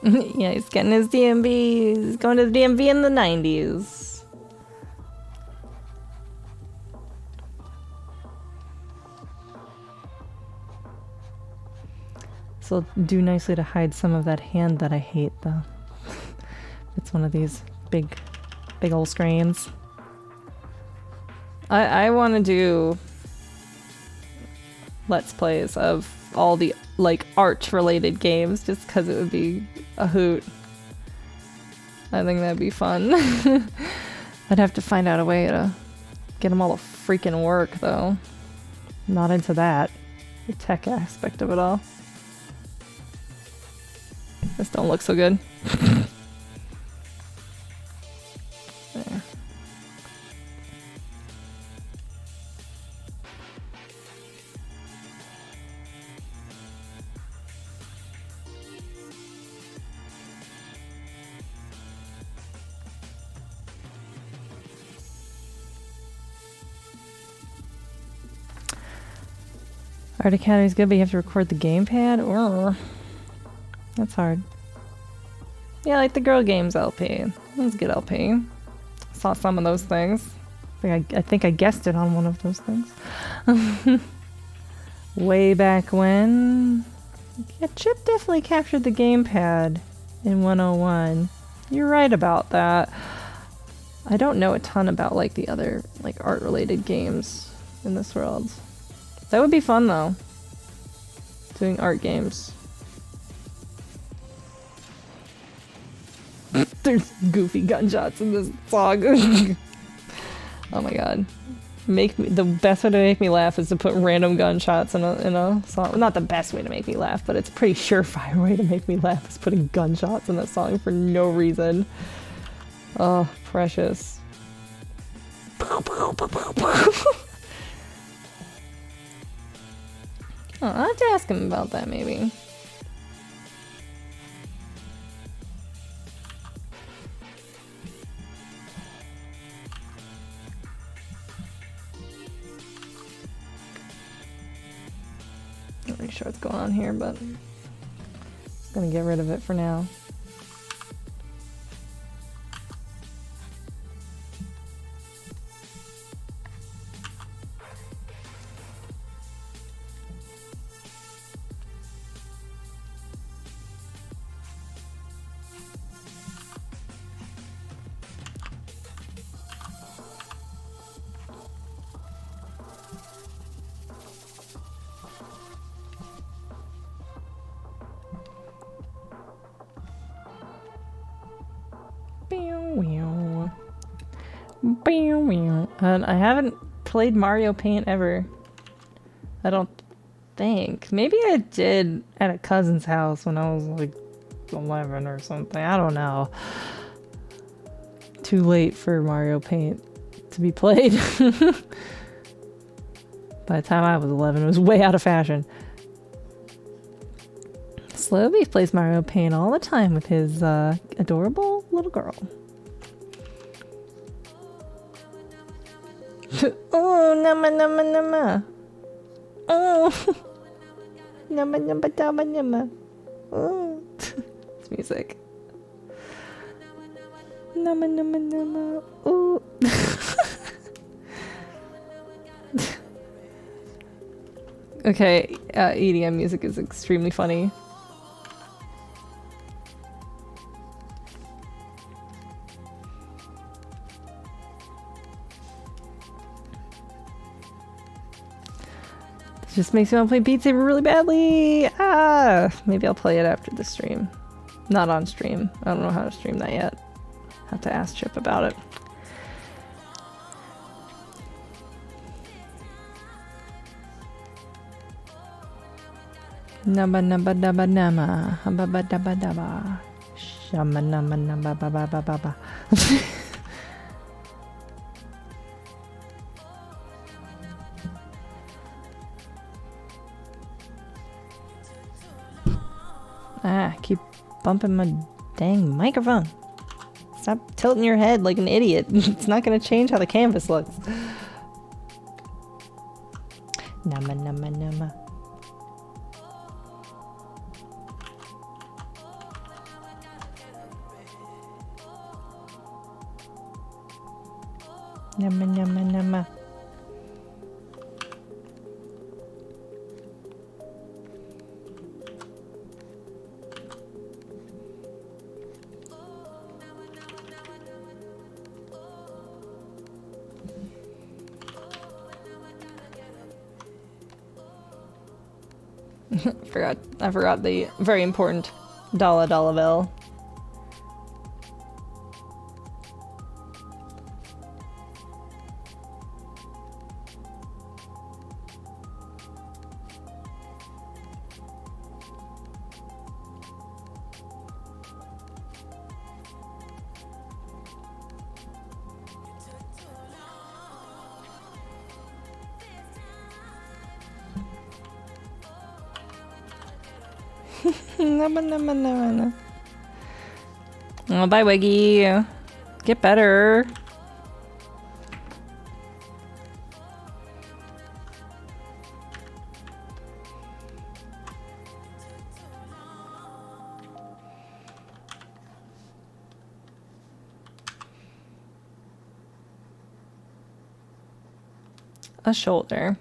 Yeah, he's getting his DMV. He's going to the DMV in the 90s. So it'll do nicely to hide some of that hand that I hate, though. It's one of these big old screens. I want to do Let's Plays of all the like art related games just because it would be a hoot. I think that'd be fun. I'd have to find out a way to get them all to freaking work though. Not into that. The tech aspect of it all. This don't look so good. There. Art Academy's good, but you have to record the gamepad? Or that's hard. Yeah, like the Girl Games LP. That's a good LP. Saw some of those things. I think I guessed it on one of those things. Way back when. Yeah, Chip definitely captured the gamepad in 101. You're right about that. I don't know a ton about like the other like art related games in this world. That would be fun though. Doing art games. There's goofy gunshots in this song. Oh my god. The best way to make me laugh is to put random gunshots in a song. Well, not the best way to make me laugh, but it's a pretty surefire way to make me laugh is putting gunshots in a song for no reason. Oh, precious. Oh, I'll have to ask him about that, maybe. Not really sure what's going on here, but I'm just gonna get rid of it for now. And I haven't played Mario Paint ever. I don't think. Maybe I did at a cousin's house when I was like 11 or something. I don't know. Too late for Mario Paint to be played. By the time I was 11, it was way out of fashion. Slowbeef plays Mario Paint all the time with his adorable little girl. Oh, nama nama nama. Oh. Nama nama nama nama. Oh. It's music. Nama nama nama. Oh. Okay, EDM music is extremely funny. Just makes me want to play Beat Saber really badly. Maybe I'll play it after the stream. Not on stream. I don't know how to stream that yet. Have to ask Chip about it. Naba naba daba nama. Haba daba daba. Shama nama naba baba baba baba. Keep bumping my dang microphone. Stop tilting your head like an idiot. It's not gonna change how the canvas looks. Nama nama nama. Nama nama nama. I forgot the very important dollar bill. No. Oh, bye, Wiggy. Get better. A shoulder.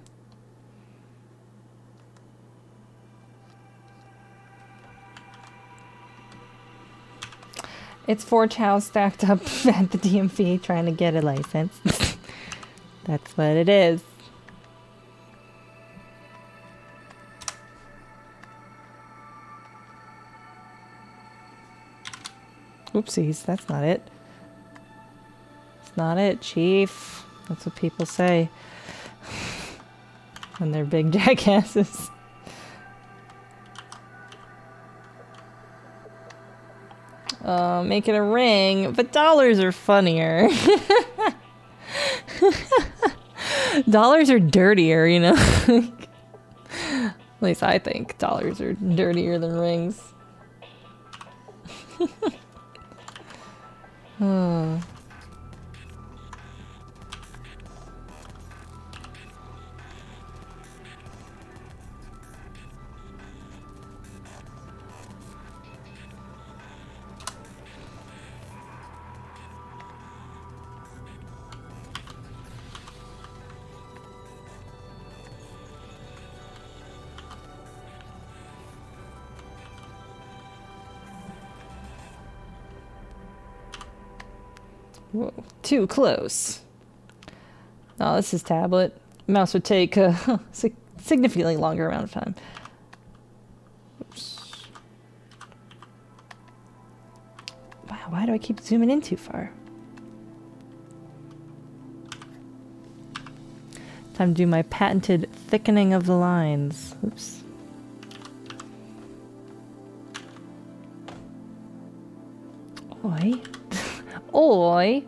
It's 4 chows stacked up at the DMV trying to get a license. That's what it is. Oopsies, that's not it. It's not it, Chief. That's what people say when they're big jackasses. Make it a ring, but dollars are funnier. Dollars are dirtier, you know? At least I think dollars are dirtier than rings. Oh. Whoa, too close. Oh, this is tablet. Mouse would take a significantly longer amount of time. Oops. Wow, why do I keep zooming in too far? Time to do my patented thickening of the lines. Oops. Oi. Oi!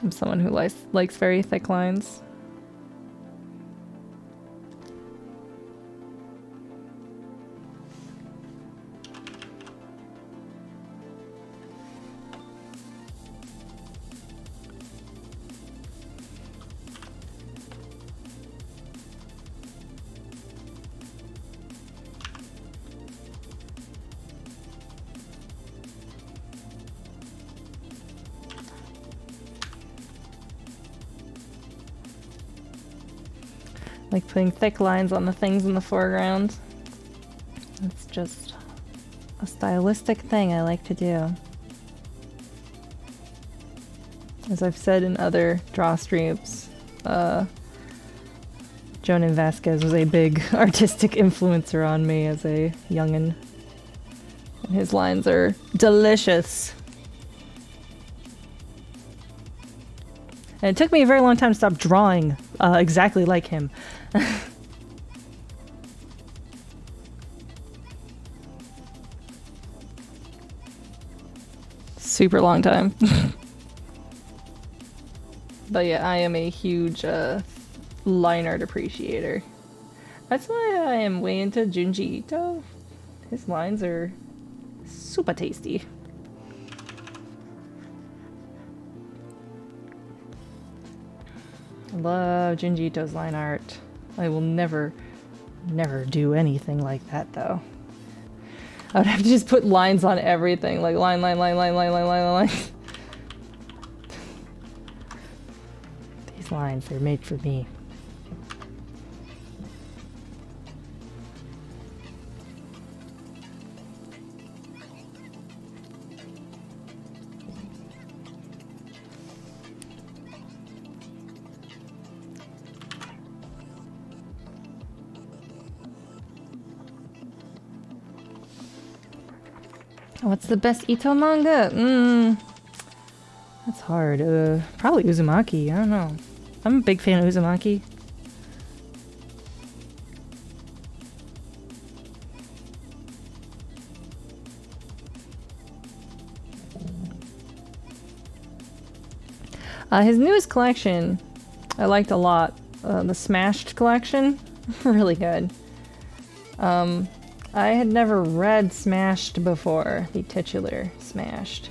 I'm someone who likes very thick lines. Like putting thick lines on the things in the foreground. It's just a stylistic thing I like to do. As I've said in other draw streams, Jonan Vasquez was a big artistic influencer on me as a youngin'. And his lines are delicious. And it took me a very long time to stop drawing exactly like him. Super long time. But yeah, I am a huge line art appreciator. That's why I am way into Junji Ito. His lines are super tasty. I love Junji Ito's line art. I will never do anything like that though. I would have to just put lines on everything, like line. These lines, they're made for me. What's the best Ito manga? That's hard. Probably Uzumaki. I don't know. I'm a big fan of Uzumaki. His newest collection, I liked a lot. The Smashed collection, really good. I had never read Smashed before, the titular Smashed.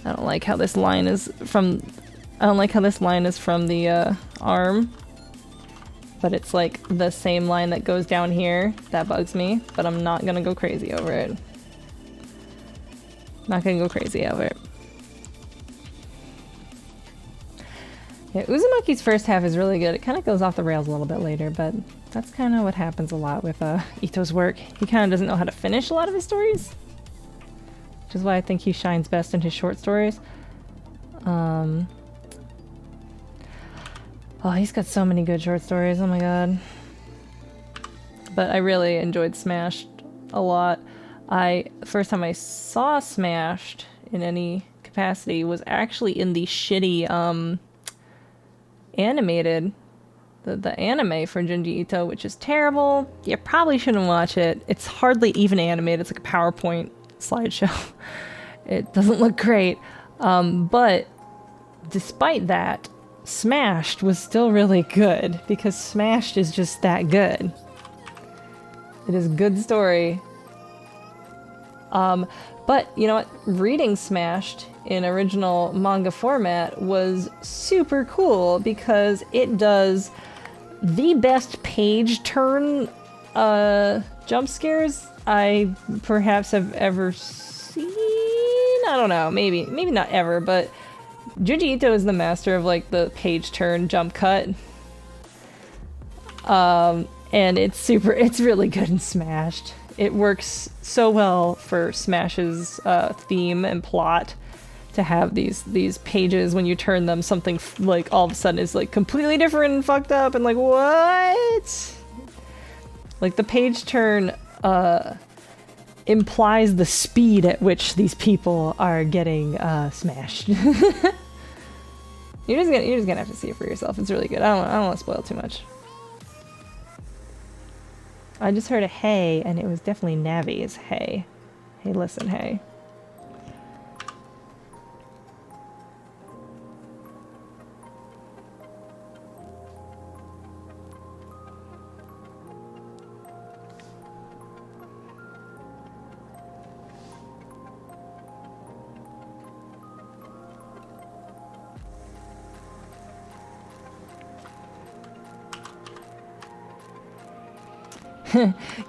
I don't like how this line is from. I don't like how this line is from the arm, but it's like the same line that goes down here. That bugs me, but I'm not gonna go crazy over it. Not gonna go crazy over it. Yeah, Uzumaki's first half is really good. It kind of goes off the rails a little bit later, but that's kind of what happens a lot with Ito's work. He kind of doesn't know how to finish a lot of his stories, which is why I think he shines best in his short stories. Oh, he's got so many good short stories. Oh my god. But I really enjoyed Smashed a lot. First time I saw Smashed in any capacity was actually in the shitty animated, the anime for Junji Ito, which is terrible. You probably shouldn't watch it. It's hardly even animated. It's like a PowerPoint slideshow. It doesn't look great. But despite that, Smashed was still really good because Smashed is just that good. It is a good story. But you know what? Reading Smashed in original manga format was super cool because it does the best page turn jump scares I perhaps have ever seen. I don't know, maybe not ever, but Junji Ito is the master of like the page turn jump cut. And it's really good in Smashed. It works so well for Smash's theme and plot to have these pages when you turn them, something like all of a sudden is like completely different and fucked up and like what? Like the page turn implies the speed at which these people are getting smashed. You're just gonna have to see it for yourself. It's really good. I don't want to spoil too much. I just heard a hey, and it was definitely Navi's hey. Hey, listen, hey.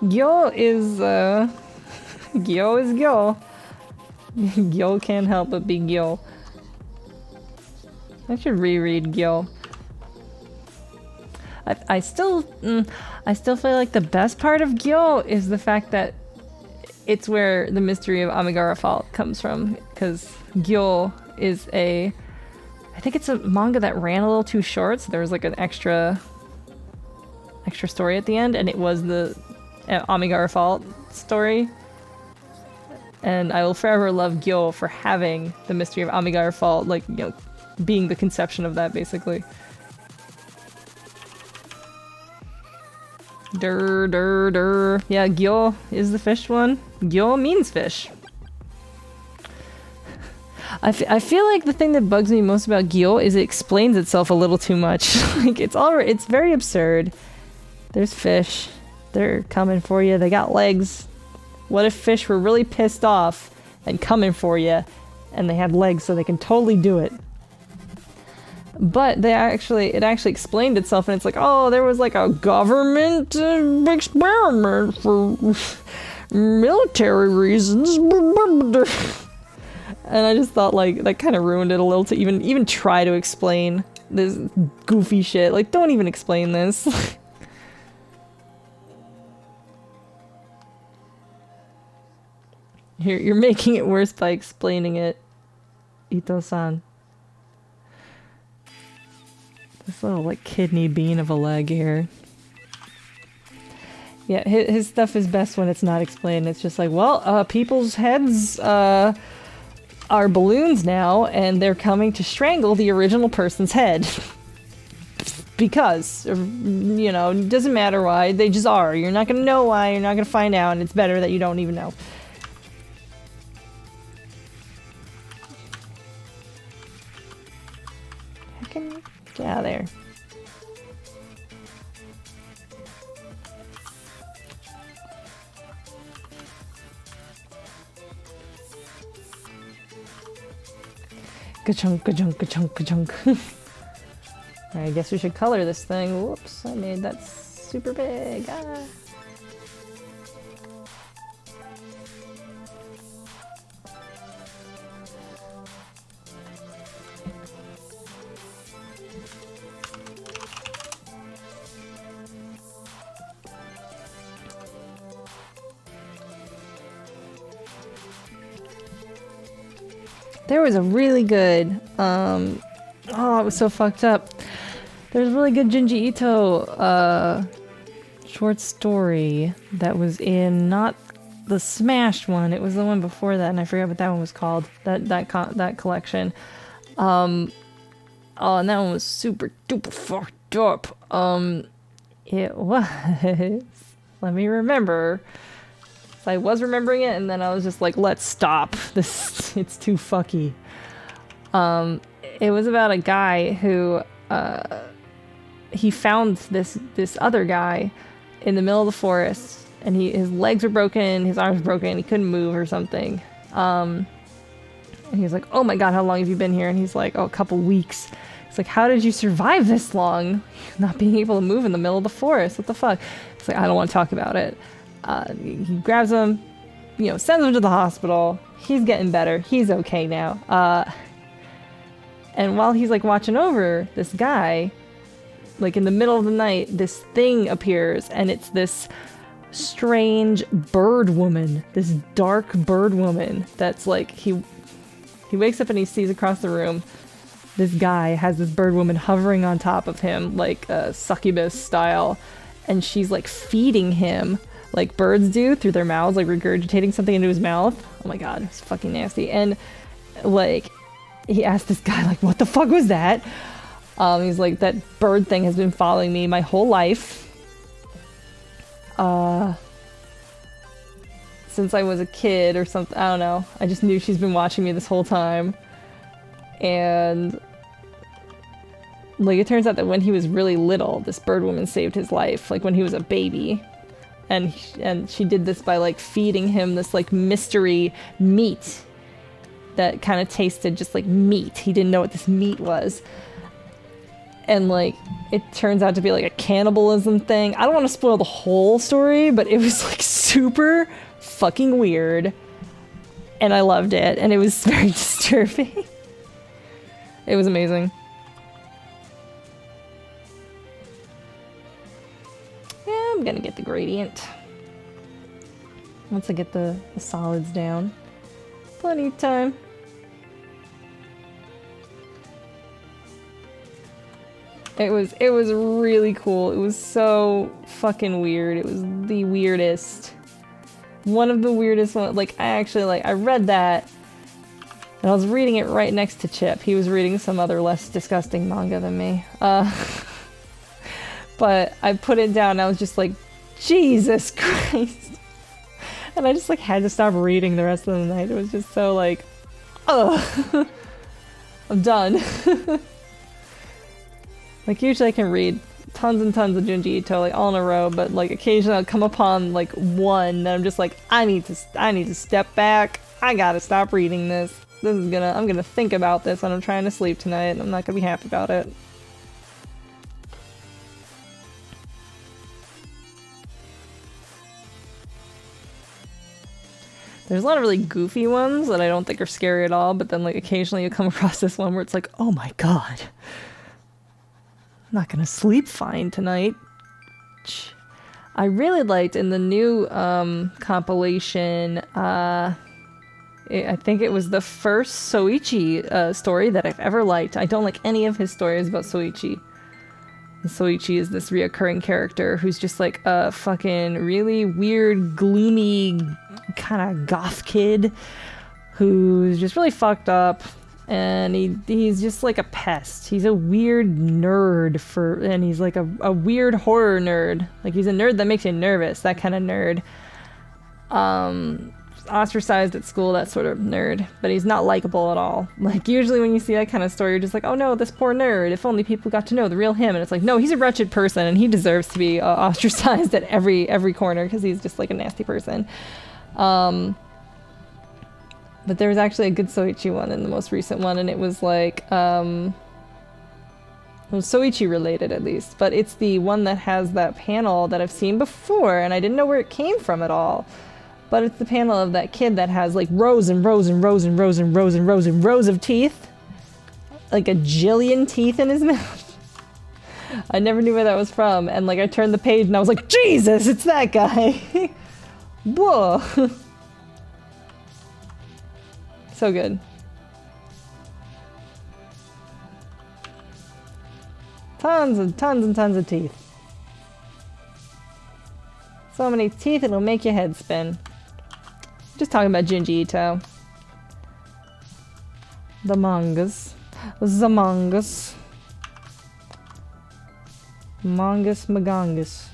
Gyo is Gyo is Gyo. Gyo can't help but be Gyo. I should reread Gyo. I still feel like the best part of Gyo is the fact that it's where the mystery of Amigara Fault comes from, because Gyo is I think it's a manga that ran a little too short, so there was like an extra story at the end, and it was the Amigara Fault story. And I will forever love Gyo for having the mystery of Amigara Fault, like, you know, being the conception of that, basically. Dur, dur, dur. Yeah, Gyo is the fish one. Gyo means fish. I feel like the thing that bugs me most about Gyo is it explains itself a little too much. Like, it's very absurd. There's fish. They're coming for you. They got legs. What if fish were really pissed off and coming for you, and they had legs so they can totally do it? But it actually explained itself, and it's like, oh, there was like a government experiment for military reasons. And I just thought, like, that kind of ruined it a little to even try to explain this goofy shit. Like, don't even explain this. You're making it worse by explaining it, Ito-san. This little, like, kidney bean of a leg here. Yeah, his stuff is best when it's not explained. It's just like, well, people's heads are balloons now, and they're coming to strangle the original person's head. Because, you know, it doesn't matter why, they just are. You're not gonna know why, you're not gonna find out, and it's better that you don't even know. Get out of there. Ka-chunk, ka-chunk, ka-chunk, ka-chunk. I guess we should color this thing. Whoops, I made that super big. Ah. There was a really good, oh, it was so fucked up. There's a really good Junji Ito, short story that was in, not the Smashed one, it was the one before that, and I forget what that one was called, that collection. Oh, and that one was super duper fucked up. It was, let me remember. I was remembering it, and then I was just like, let's stop. This, it's too fucky. It was about a guy who, he found this other guy in the middle of the forest, and his legs were broken, his arms were broken, he couldn't move or something. And he was like, oh my god, how long have you been here? And he's like, oh, a couple weeks. It's like, how did you survive this long? Not being able to move in the middle of the forest, what the fuck? It's like, I don't want to talk about it. He grabs him, you know, sends him to the hospital. He's getting better. He's okay now. And while he's like watching over this guy, like in the middle of the night, this thing appears, and it's this strange bird woman, this dark bird woman that's like, he wakes up and he sees across the room, this guy has this bird woman hovering on top of him, like succubus style, and she's like feeding him like birds do through their mouths, like regurgitating something into his mouth. Oh my god, it's fucking nasty. And like, he asked this guy, like, what the fuck was that? He's like, that bird thing has been following me my whole life. Since I was a kid or something, I don't know. I just knew she's been watching me this whole time. And like, it turns out that when he was really little, this bird woman saved his life, like when he was a baby. And she did this by like feeding him this like mystery meat that kind of tasted just like meat. He didn't know what this meat was. And like, it turns out to be like a cannibalism thing. I don't want to spoil the whole story, but it was like super fucking weird. And I loved it. And it was very disturbing. It was amazing. Yeah, I'm gonna get the gradient. Once I get the solids down. Plenty of time. It was really cool. It was so fucking weird. It was the weirdest. One of the weirdest ones. Like, I read that, and I was reading it right next to Chip. He was reading some other less disgusting manga than me. But I put it down and I was just like, Jesus Christ. And I just like had to stop reading the rest of the night. It was just so like, ugh. I'm done. Like, usually I can read tons and tons of Junji Ito, like, all in a row, but like occasionally I'll come upon like one that I'm just like, I need to step back. I gotta stop reading this. I'm gonna think about this when I'm trying to sleep tonight, and I'm not gonna be happy about it. There's a lot of really goofy ones that I don't think are scary at all, but then like occasionally you come across this one where it's like, oh my god. I'm not gonna sleep fine tonight. I really liked in the new compilation, I think it was the first Soichi story that I've ever liked. I don't like any of his stories about Soichi. Soichi is this reoccurring character who's just like a fucking really weird, gloomy, kind of goth kid who's just really fucked up, and he's just like a pest. He's a weird nerd and he's like a weird horror nerd. Like he's a nerd that makes you nervous, that kind of nerd. Ostracized at school, that sort of nerd, but he's not likable at all. Like usually when you see that kind of story, you're just like, oh no, this poor nerd, if only people got to know the real him. And it's like, no, he's a wretched person and he deserves to be ostracized at every corner because he's just like a nasty person. But there was actually a good Soichi one in the most recent one, and it was like it was Soichi related at least, but it's the one that has that panel that I've seen before and I didn't know where it came from at all. But it's the panel of that kid that has like rows and rows and rows and rows and rows and rows and rows of teeth. Like a jillion teeth in his mouth. I never knew where that was from. And like I turned the page and I was like, Jesus, it's that guy. Whoa. So good. Tons and tons and tons of teeth. So many teeth it'll make your head spin. Just talking about Junji Ito. The mangas. The mangas. Mangas magangas.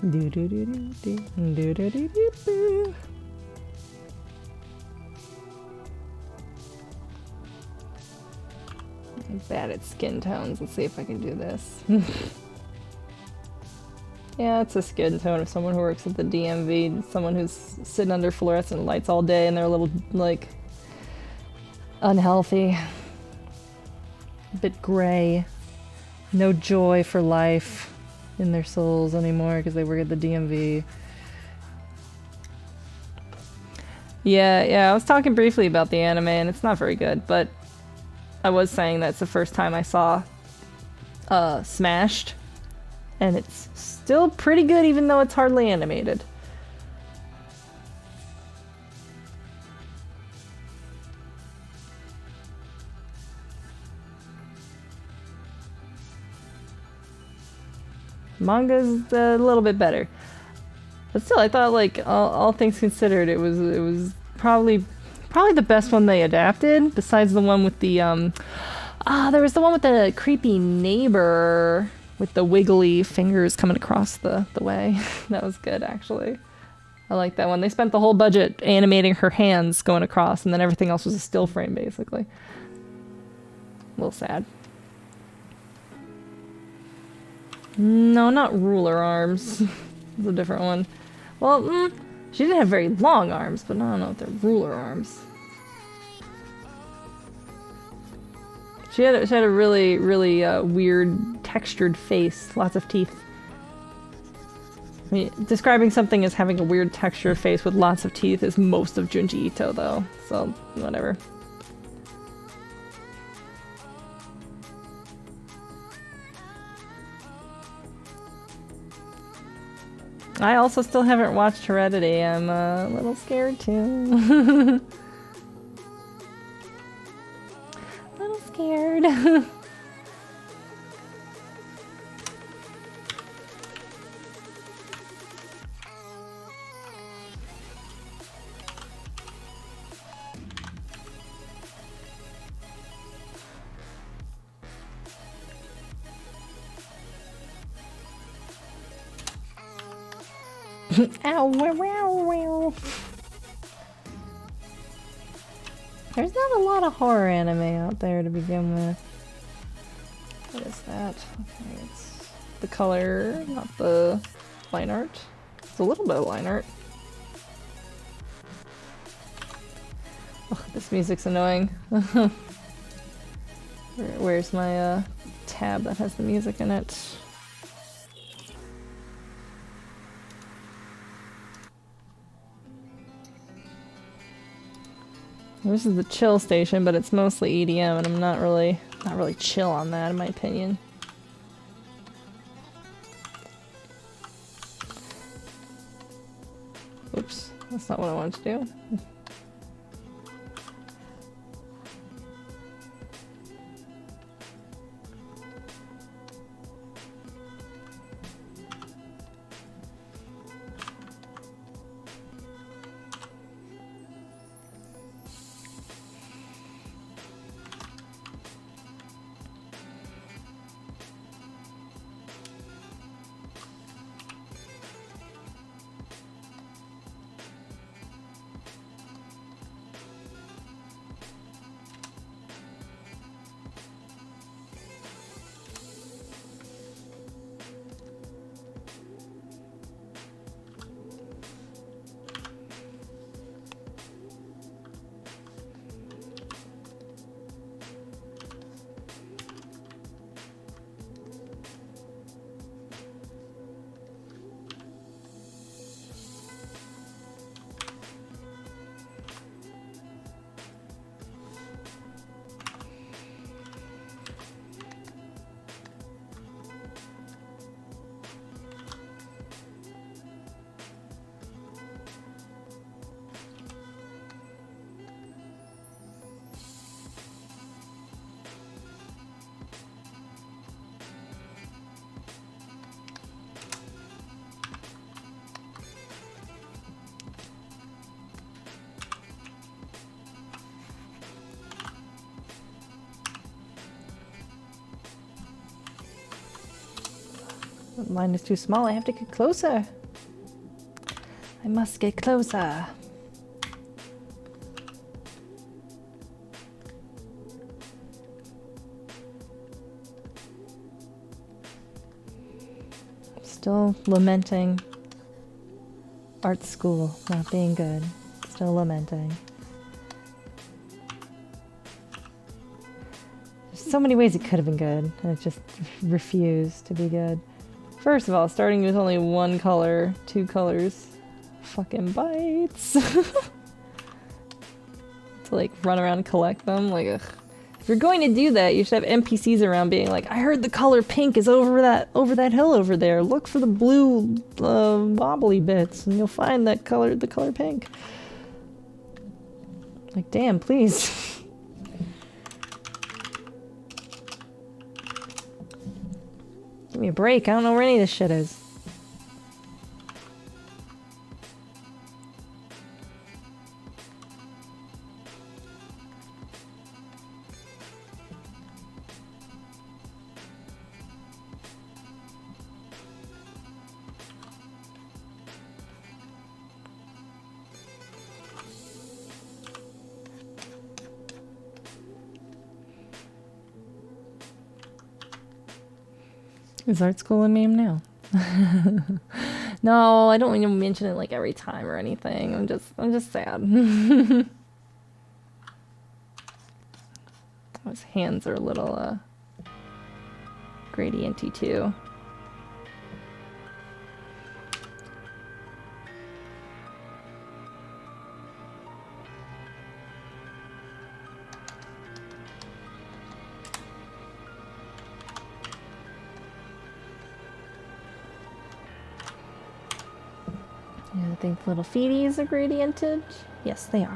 Do do do do do do do do do do. I'm bad at skin tones. Let's see if I can do this. Yeah, it's a skin tone of someone who works at the DMV, someone who's sitting under fluorescent lights all day and they're a little, like, unhealthy. A bit gray. No joy for life in their souls anymore because they work at the DMV. Yeah, I was talking briefly about the anime and it's not very good, but I was saying that's the first time I saw Smashed, and it's still pretty good even though it's hardly animated. Manga's a little bit better, but still, I thought, like, all things considered, it was probably the best one they adapted, besides the one with the there was the one with the creepy neighbor with the wiggly fingers coming across the way. That was good, actually. I like that one. They spent the whole budget animating her hands going across, and then everything else was a still frame, basically. A little sad. No, not ruler arms. It's a different one. Well, she didn't have very long arms, but I don't know if they're ruler arms. She had a really, really weird, textured face. Lots of teeth. I mean, describing something as having a weird textured face with lots of teeth is most of Junji Ito, though. So, whatever. I also still haven't watched Heredity. I'm a little scared too. A little scared. Ow, wow, wow. There's not a lot of horror anime out there to begin with. What is that? Okay, it's the color, not the line art. It's a little bit of line art. Oh, this music's annoying. Where's my tab that has the music in it? This is the chill station, but it's mostly EDM, and I'm not really chill on that, in my opinion. Oops, that's not what I wanted to do. Mine is too small, I have to get closer. I must get closer. Still lamenting art school not being good. Still lamenting. There's so many ways it could have been good, and it just refused to be good. First of all, starting with only one color, 2 colors, fucking bites. To like run around and collect them, like ugh. If you're going to do that, you should have NPCs around being like, I heard the color pink is over that hill over there. Look for the blue wobbly bits, and you'll find that color, the color pink. Like, damn, please. Give me a break. I don't know where any of this shit is. Is art school a meme now? No, I don't want to mention it like every time or anything. I'm just sad. His hands are a little gradienty too. I think little feeties are gradiented. Yes, they are.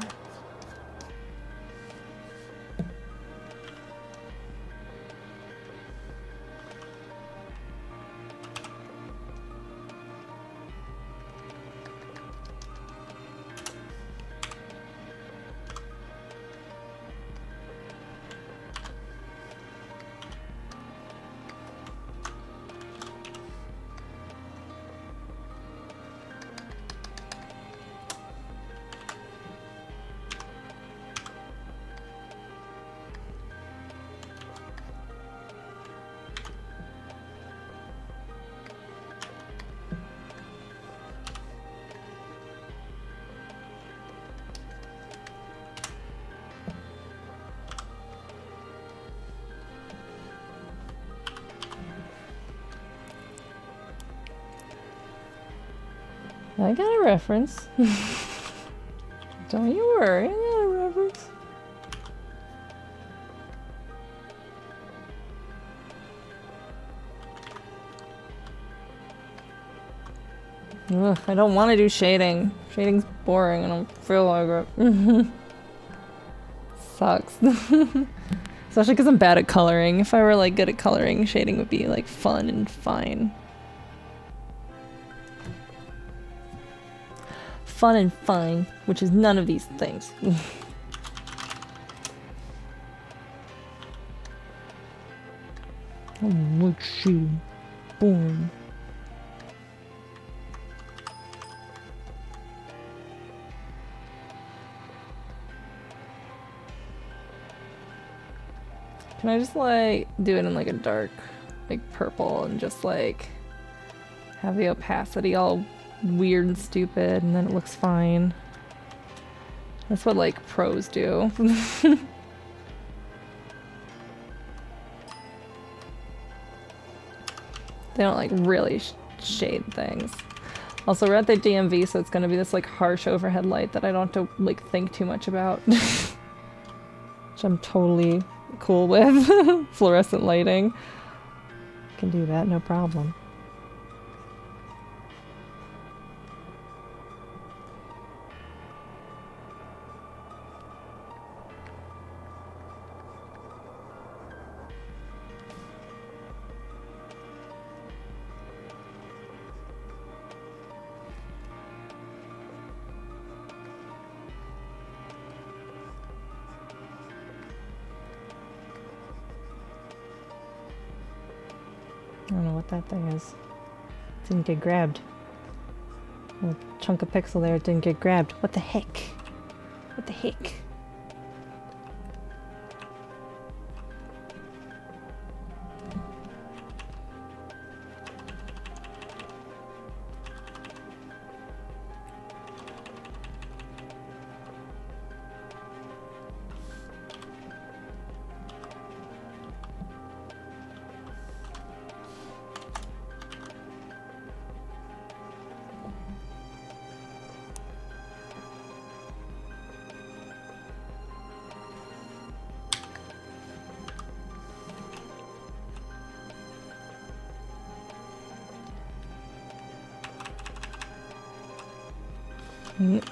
I got a reference. Don't you worry, I got a reference. Ugh, I don't want to do shading. Shading's boring. I don't feel like it. Sucks. Especially because I'm bad at coloring. If I were like good at coloring, shading would be like fun and fine. Fun and fine, which is none of these things. Oh, look, shoe. Boom. Can I just like do it in like a dark, like purple and just like have the opacity all weird and stupid and then it looks fine? That's what like pros do. They don't like really shade things. Also, we're at the DMV, so it's gonna be this like harsh overhead light that I don't have to like think too much about. Which I'm totally cool with. Fluorescent lighting. Can do that, no problem. I don't know what that thing is. It didn't get grabbed. A chunk of pixel there, it didn't get grabbed. What the heck? What the heck?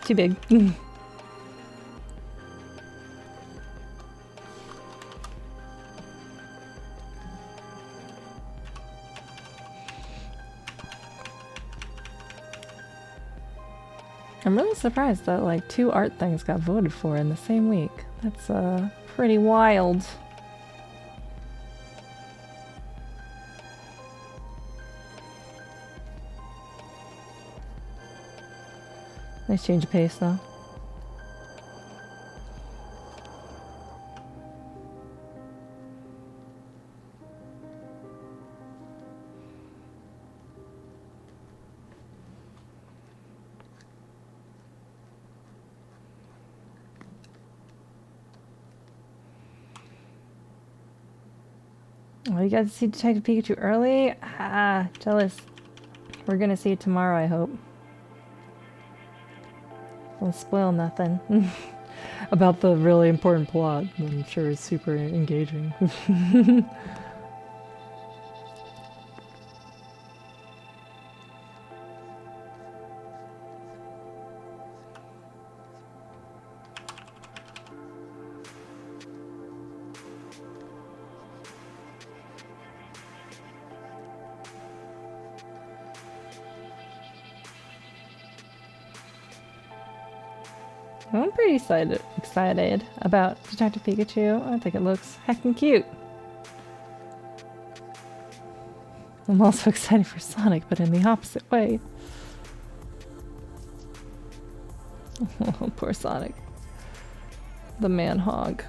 Too big. I'm really surprised that like 2 art things got voted for in the same week. That's pretty wild. Nice change of pace though. Oh, you got to see Detective Pikachu early? Ah, jealous. We're gonna see it tomorrow, I hope. Don't spoil nothing. About the really important plot. I'm sure it's super engaging. I'm pretty excited about Detective Pikachu. I think it looks heckin' cute. I'm also excited for Sonic, but in the opposite way. Oh, poor Sonic. The man hog.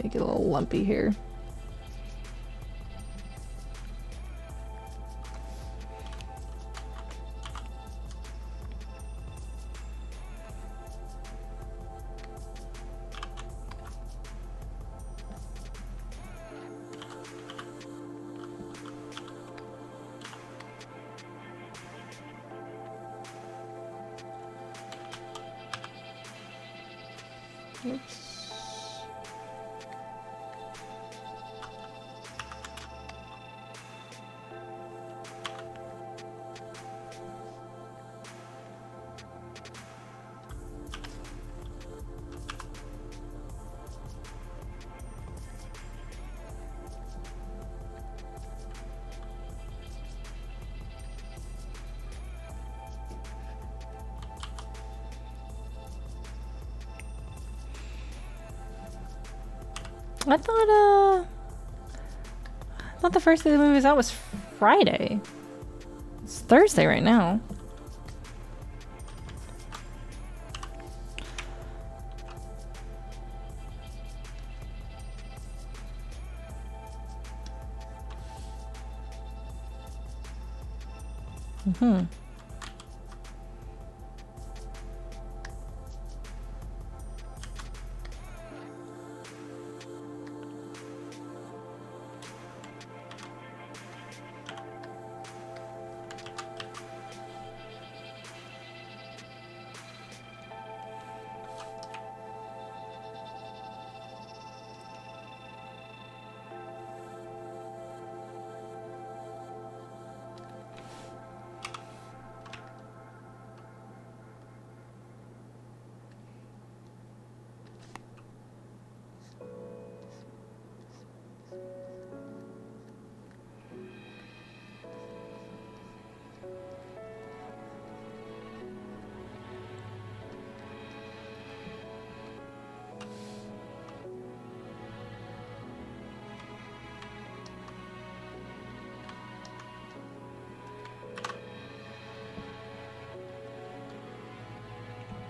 Make it a little lumpy here. Oops. I thought the first day the movie was out was Friday. It's Thursday right now. Mm-hmm.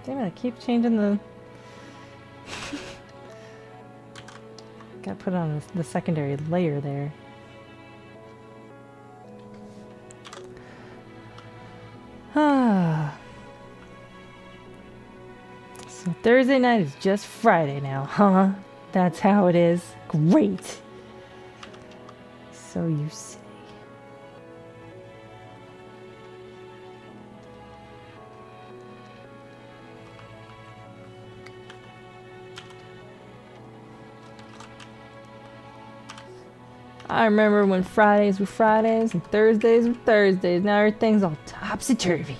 Damn it, I keep changing the... Gotta put on the secondary layer there. Ah. So Thursday night is just Friday now, huh? That's how it is. Great. So you say. I remember when Fridays were Fridays and Thursdays were Thursdays. Now everything's all topsy-turvy.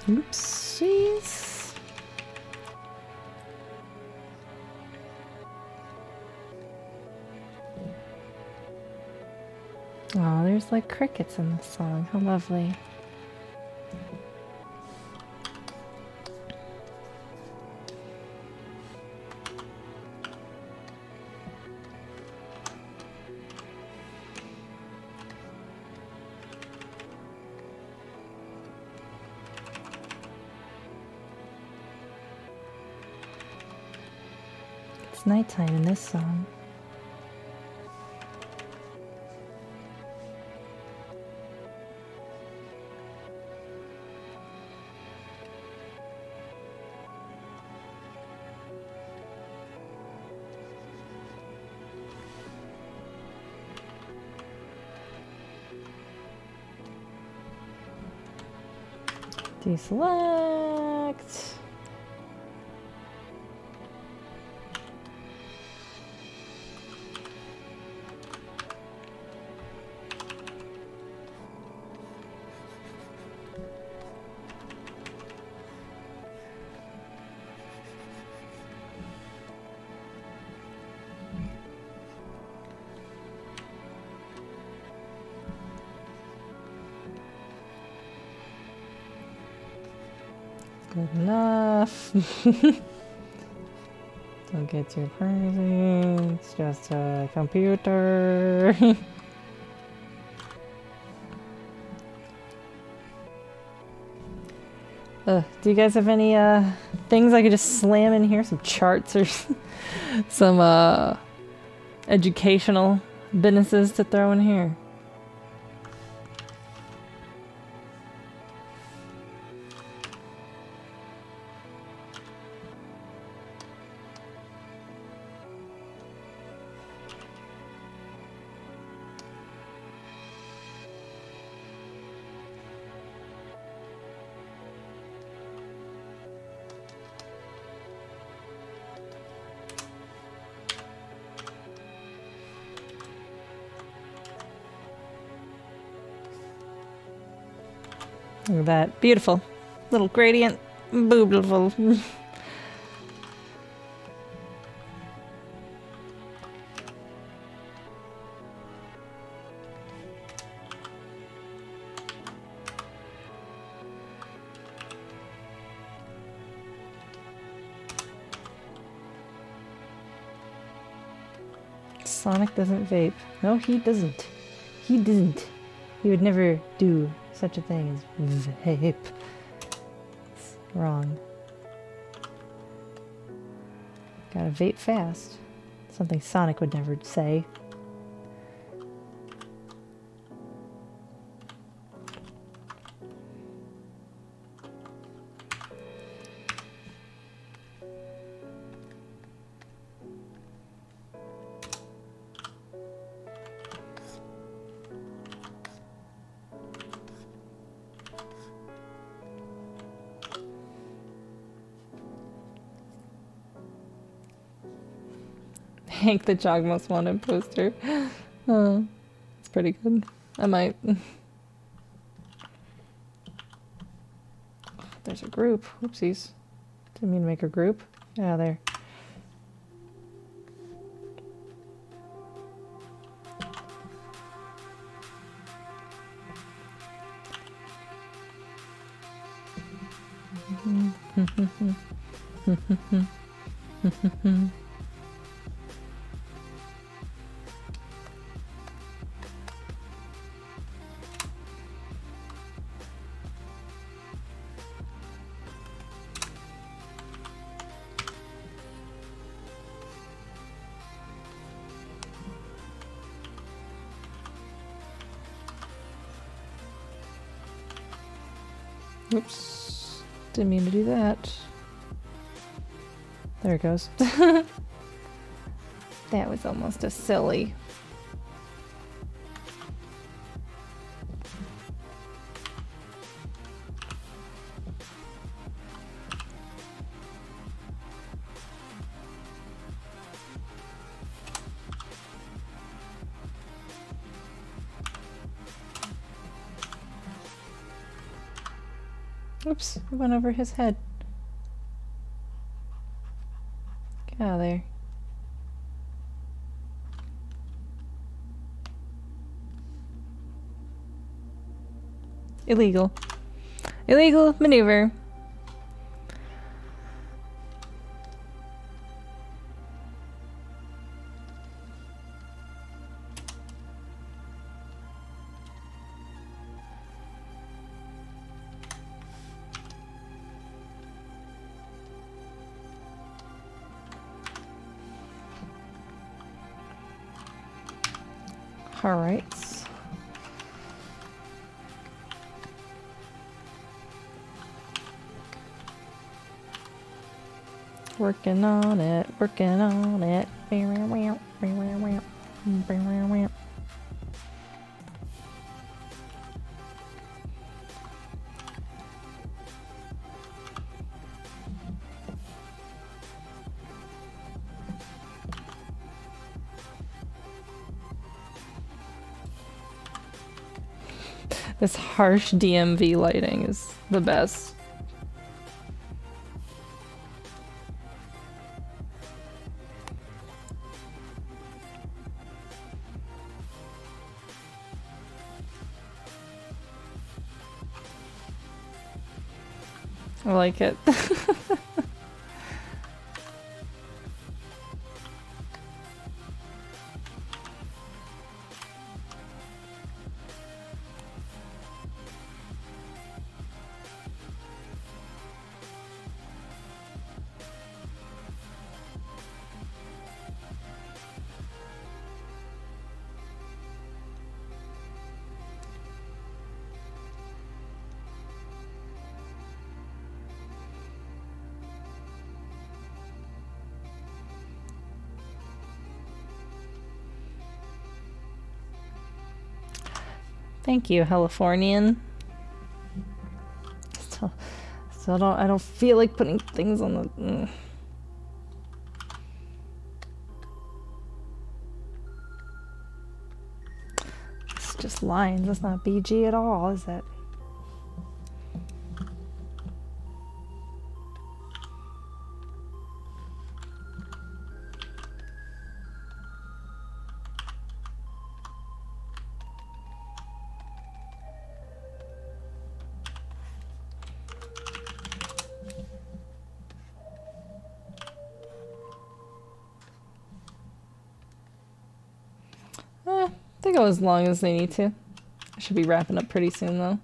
Oopsies. Oh, there's like crickets in this song. How lovely. It's nighttime in this song. Deselect. Good enough. Don't get too crazy. It's just a computer. Do you guys have any things I could just slam in here? Some charts or some educational businesses to throw in here? Look at that. Beautiful. Little gradient. Beautiful. Sonic doesn't vape. No, he doesn't. He didn't. He would never do such a thing as vape. It's wrong. Gotta vape fast. Something Sonic would never say. Hank the Jog Most Wanted poster. Oh, it's pretty good. I might. There's a group. Whoopsies. Didn't mean to make a group. Yeah, there. Oops. Didn't mean to do that. There it goes. That was almost a silly. Oops, it went over his head. Get out of there. Illegal. Illegal maneuver. All right. Working on it, working on it. This harsh DMV lighting is the best. I like it. Thank you, Californian. So I don't feel like putting things on the. It's just lines. That's not BG at all, is it? They go as long as they need to. I should be wrapping up pretty soon though.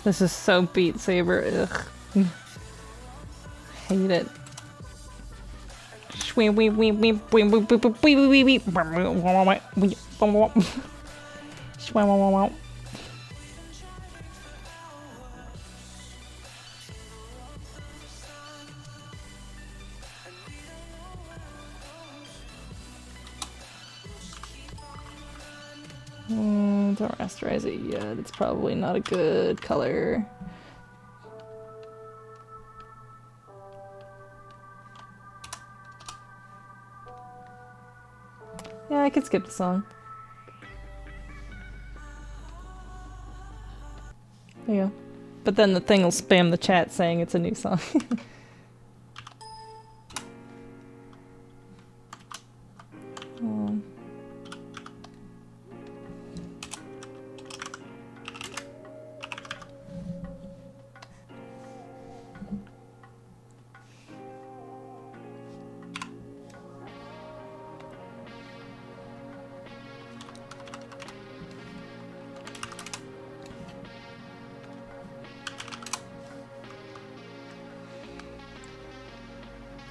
This is so Beat Saber. Ugh. Hate it. Don't rasterize it yet. It's probably not a good color. Yeah, I could skip the song. There you go. But then the thing will spam the chat saying it's a new song.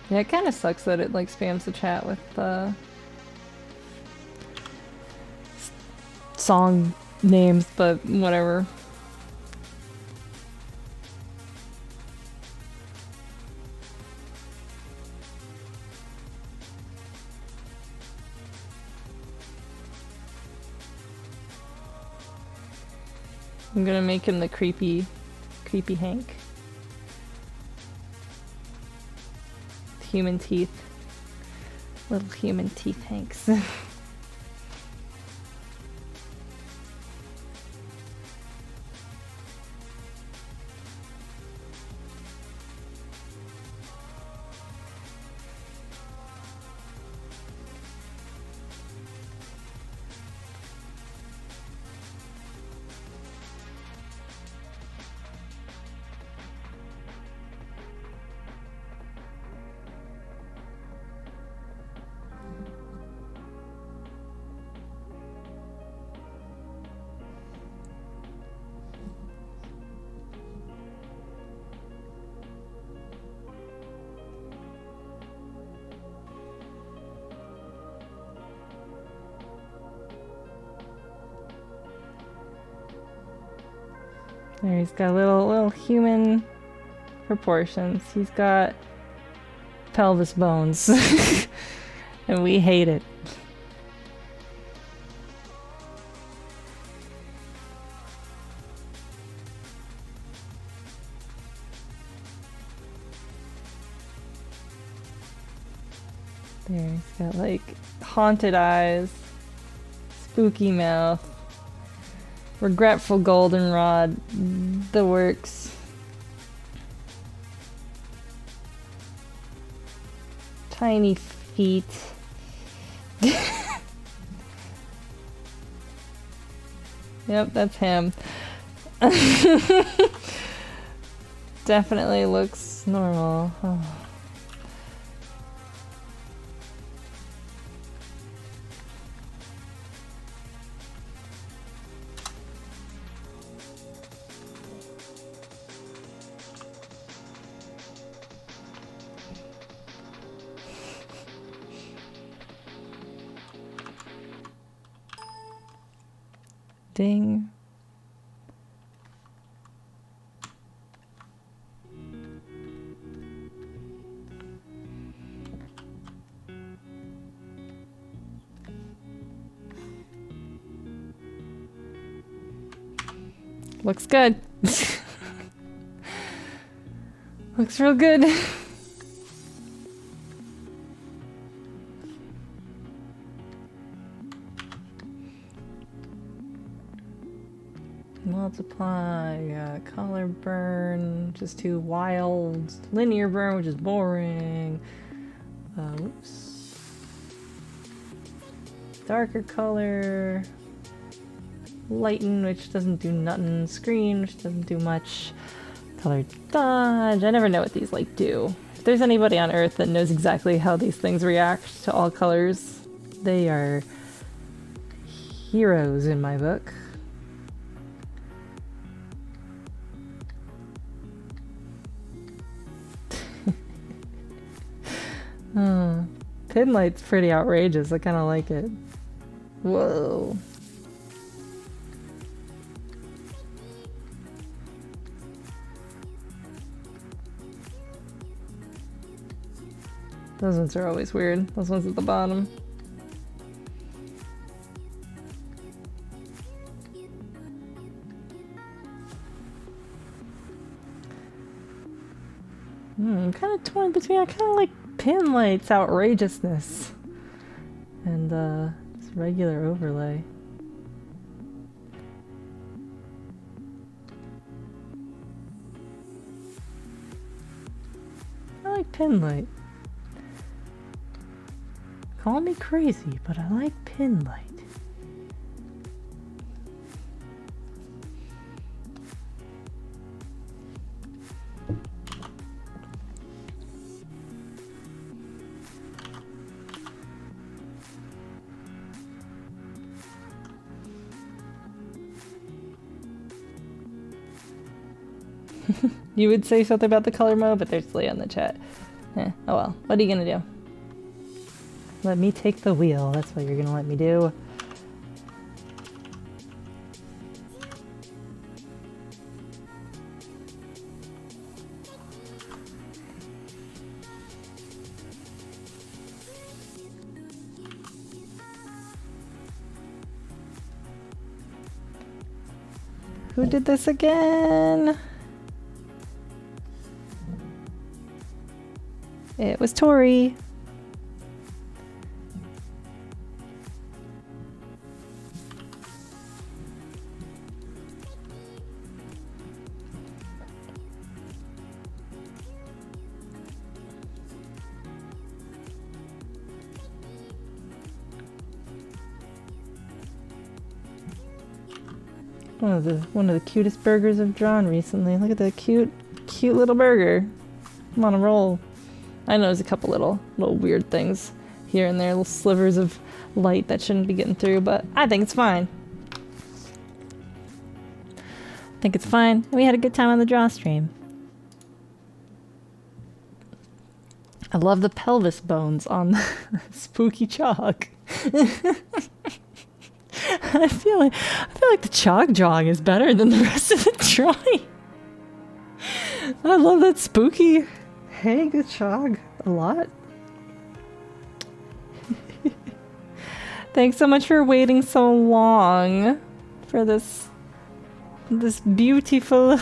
Yeah, it kind of sucks that it like spams the chat with song names, but whatever. I'm gonna make him the creepy Hank. Human teeth. Little human teeth Hanks. There, he's got little human proportions. He's got pelvis bones. And we hate it. There, he's got like haunted eyes, spooky mouth, regretful goldenrod, the works. Tiny feet. Yep, that's him. Definitely looks normal. Oh. Ding. Looks good. Looks real good. Multiply, color burn, just too wild. Linear burn, which is boring. Oops. Darker color. Lighten, which doesn't do nothing. Screen, which doesn't do much. Color dodge. I never know what these like do. If there's anybody on Earth that knows exactly how these things react to all colors, they are heroes in my book. Oh, pin light's pretty outrageous. I kind of like it. Whoa. Those ones are always weird. Those ones at the bottom. I'm kind of torn between. I kind of like pin light's outrageousness and this regular overlay. I like pin light. Call me crazy, but I like pin light. You would say something about the color mode, but there's Leah in the chat. Oh well, what are you gonna do? Let me take the wheel, that's what you're gonna let me do. Who did this again? It was Tori. One of the cutest burgers I've drawn recently. Look at that cute little burger. I'm on a roll. I know there's a couple little weird things here and there, little slivers of light that shouldn't be getting through, but I think it's fine. I think it's fine. We had a good time on the Drawstream. I love the pelvis bones on the spooky chalk. I feel like the chalk drawing is better than the rest of the drawing. I love that spooky Hank chalk a lot. Thanks so much for waiting so long for this beautiful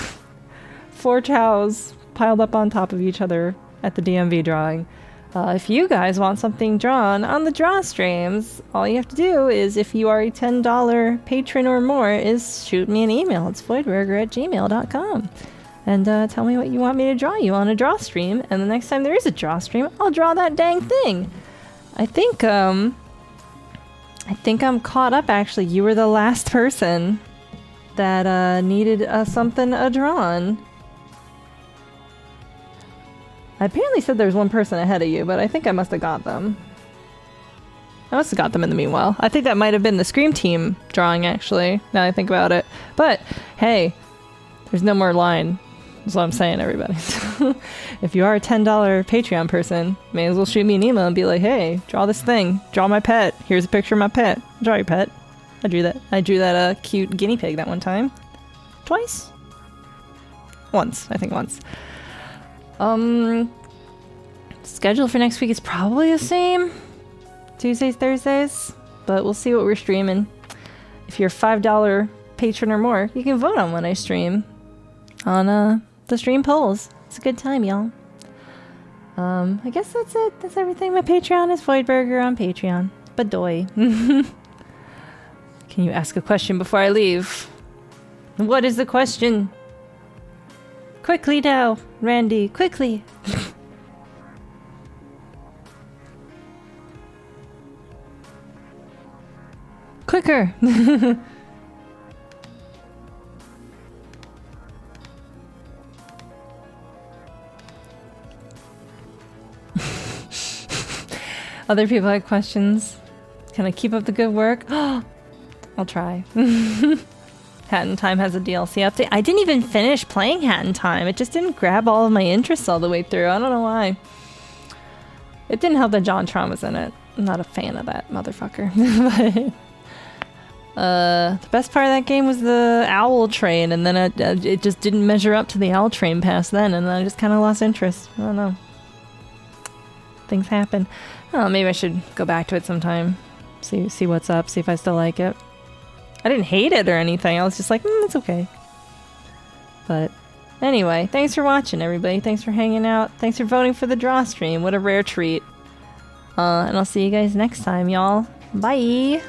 4 chows piled up on top of each other at the DMV drawing. If you guys want something drawn on the Drawstreams, all you have to do is, if you are a $10 patron or more, is shoot me an email. It's voidburger@gmail.com. And tell me what you want me to draw you on a Drawstream, and the next time there is a Drawstream, I'll draw that dang thing. I think I'm caught up, actually. You were the last person that needed something drawn. I apparently said there's one person ahead of you, but I think I must have got them. I must have got them in the meanwhile. I think that might have been the Scream Team drawing, actually, now I think about it. But, hey, there's no more line. That's what I'm saying, everybody. If you are a $10 Patreon person, may as well shoot me an email and be like, hey, draw this thing. Draw my pet. Here's a picture of my pet. Draw your pet. I drew that. I drew that cute guinea pig that one time. Twice? Once. I think once. Schedule for next week is probably the same. Tuesdays, Thursdays. But we'll see what we're streaming. If you're a $5 patron or more, you can vote on when I stream on the stream polls. It's a good time, y'all. I guess that's it. That's everything. My Patreon is VoidBurger on Patreon. Badoy. Can you ask a question before I leave? What is the question? Quickly now, Randy, quickly. Quicker. Other people had questions. Can I keep up the good work? I'll try. Hat in Time has a DLC update. I didn't even finish playing Hat in Time. It just didn't grab all of my interests all the way through. I don't know why. It didn't help that JonTron was in it. I'm not a fan of that motherfucker. But, the best part of that game was the owl train, and then it just didn't measure up to the owl train past then, and then I just kind of lost interest. I don't know. Things happen. Oh, maybe I should go back to it sometime. See what's up, see if I still like it. I didn't hate it or anything. I was just like, it's okay. But anyway, thanks for watching, everybody. Thanks for hanging out. Thanks for voting for the Drawstream. What a rare treat. And I'll see you guys next time, y'all. Bye!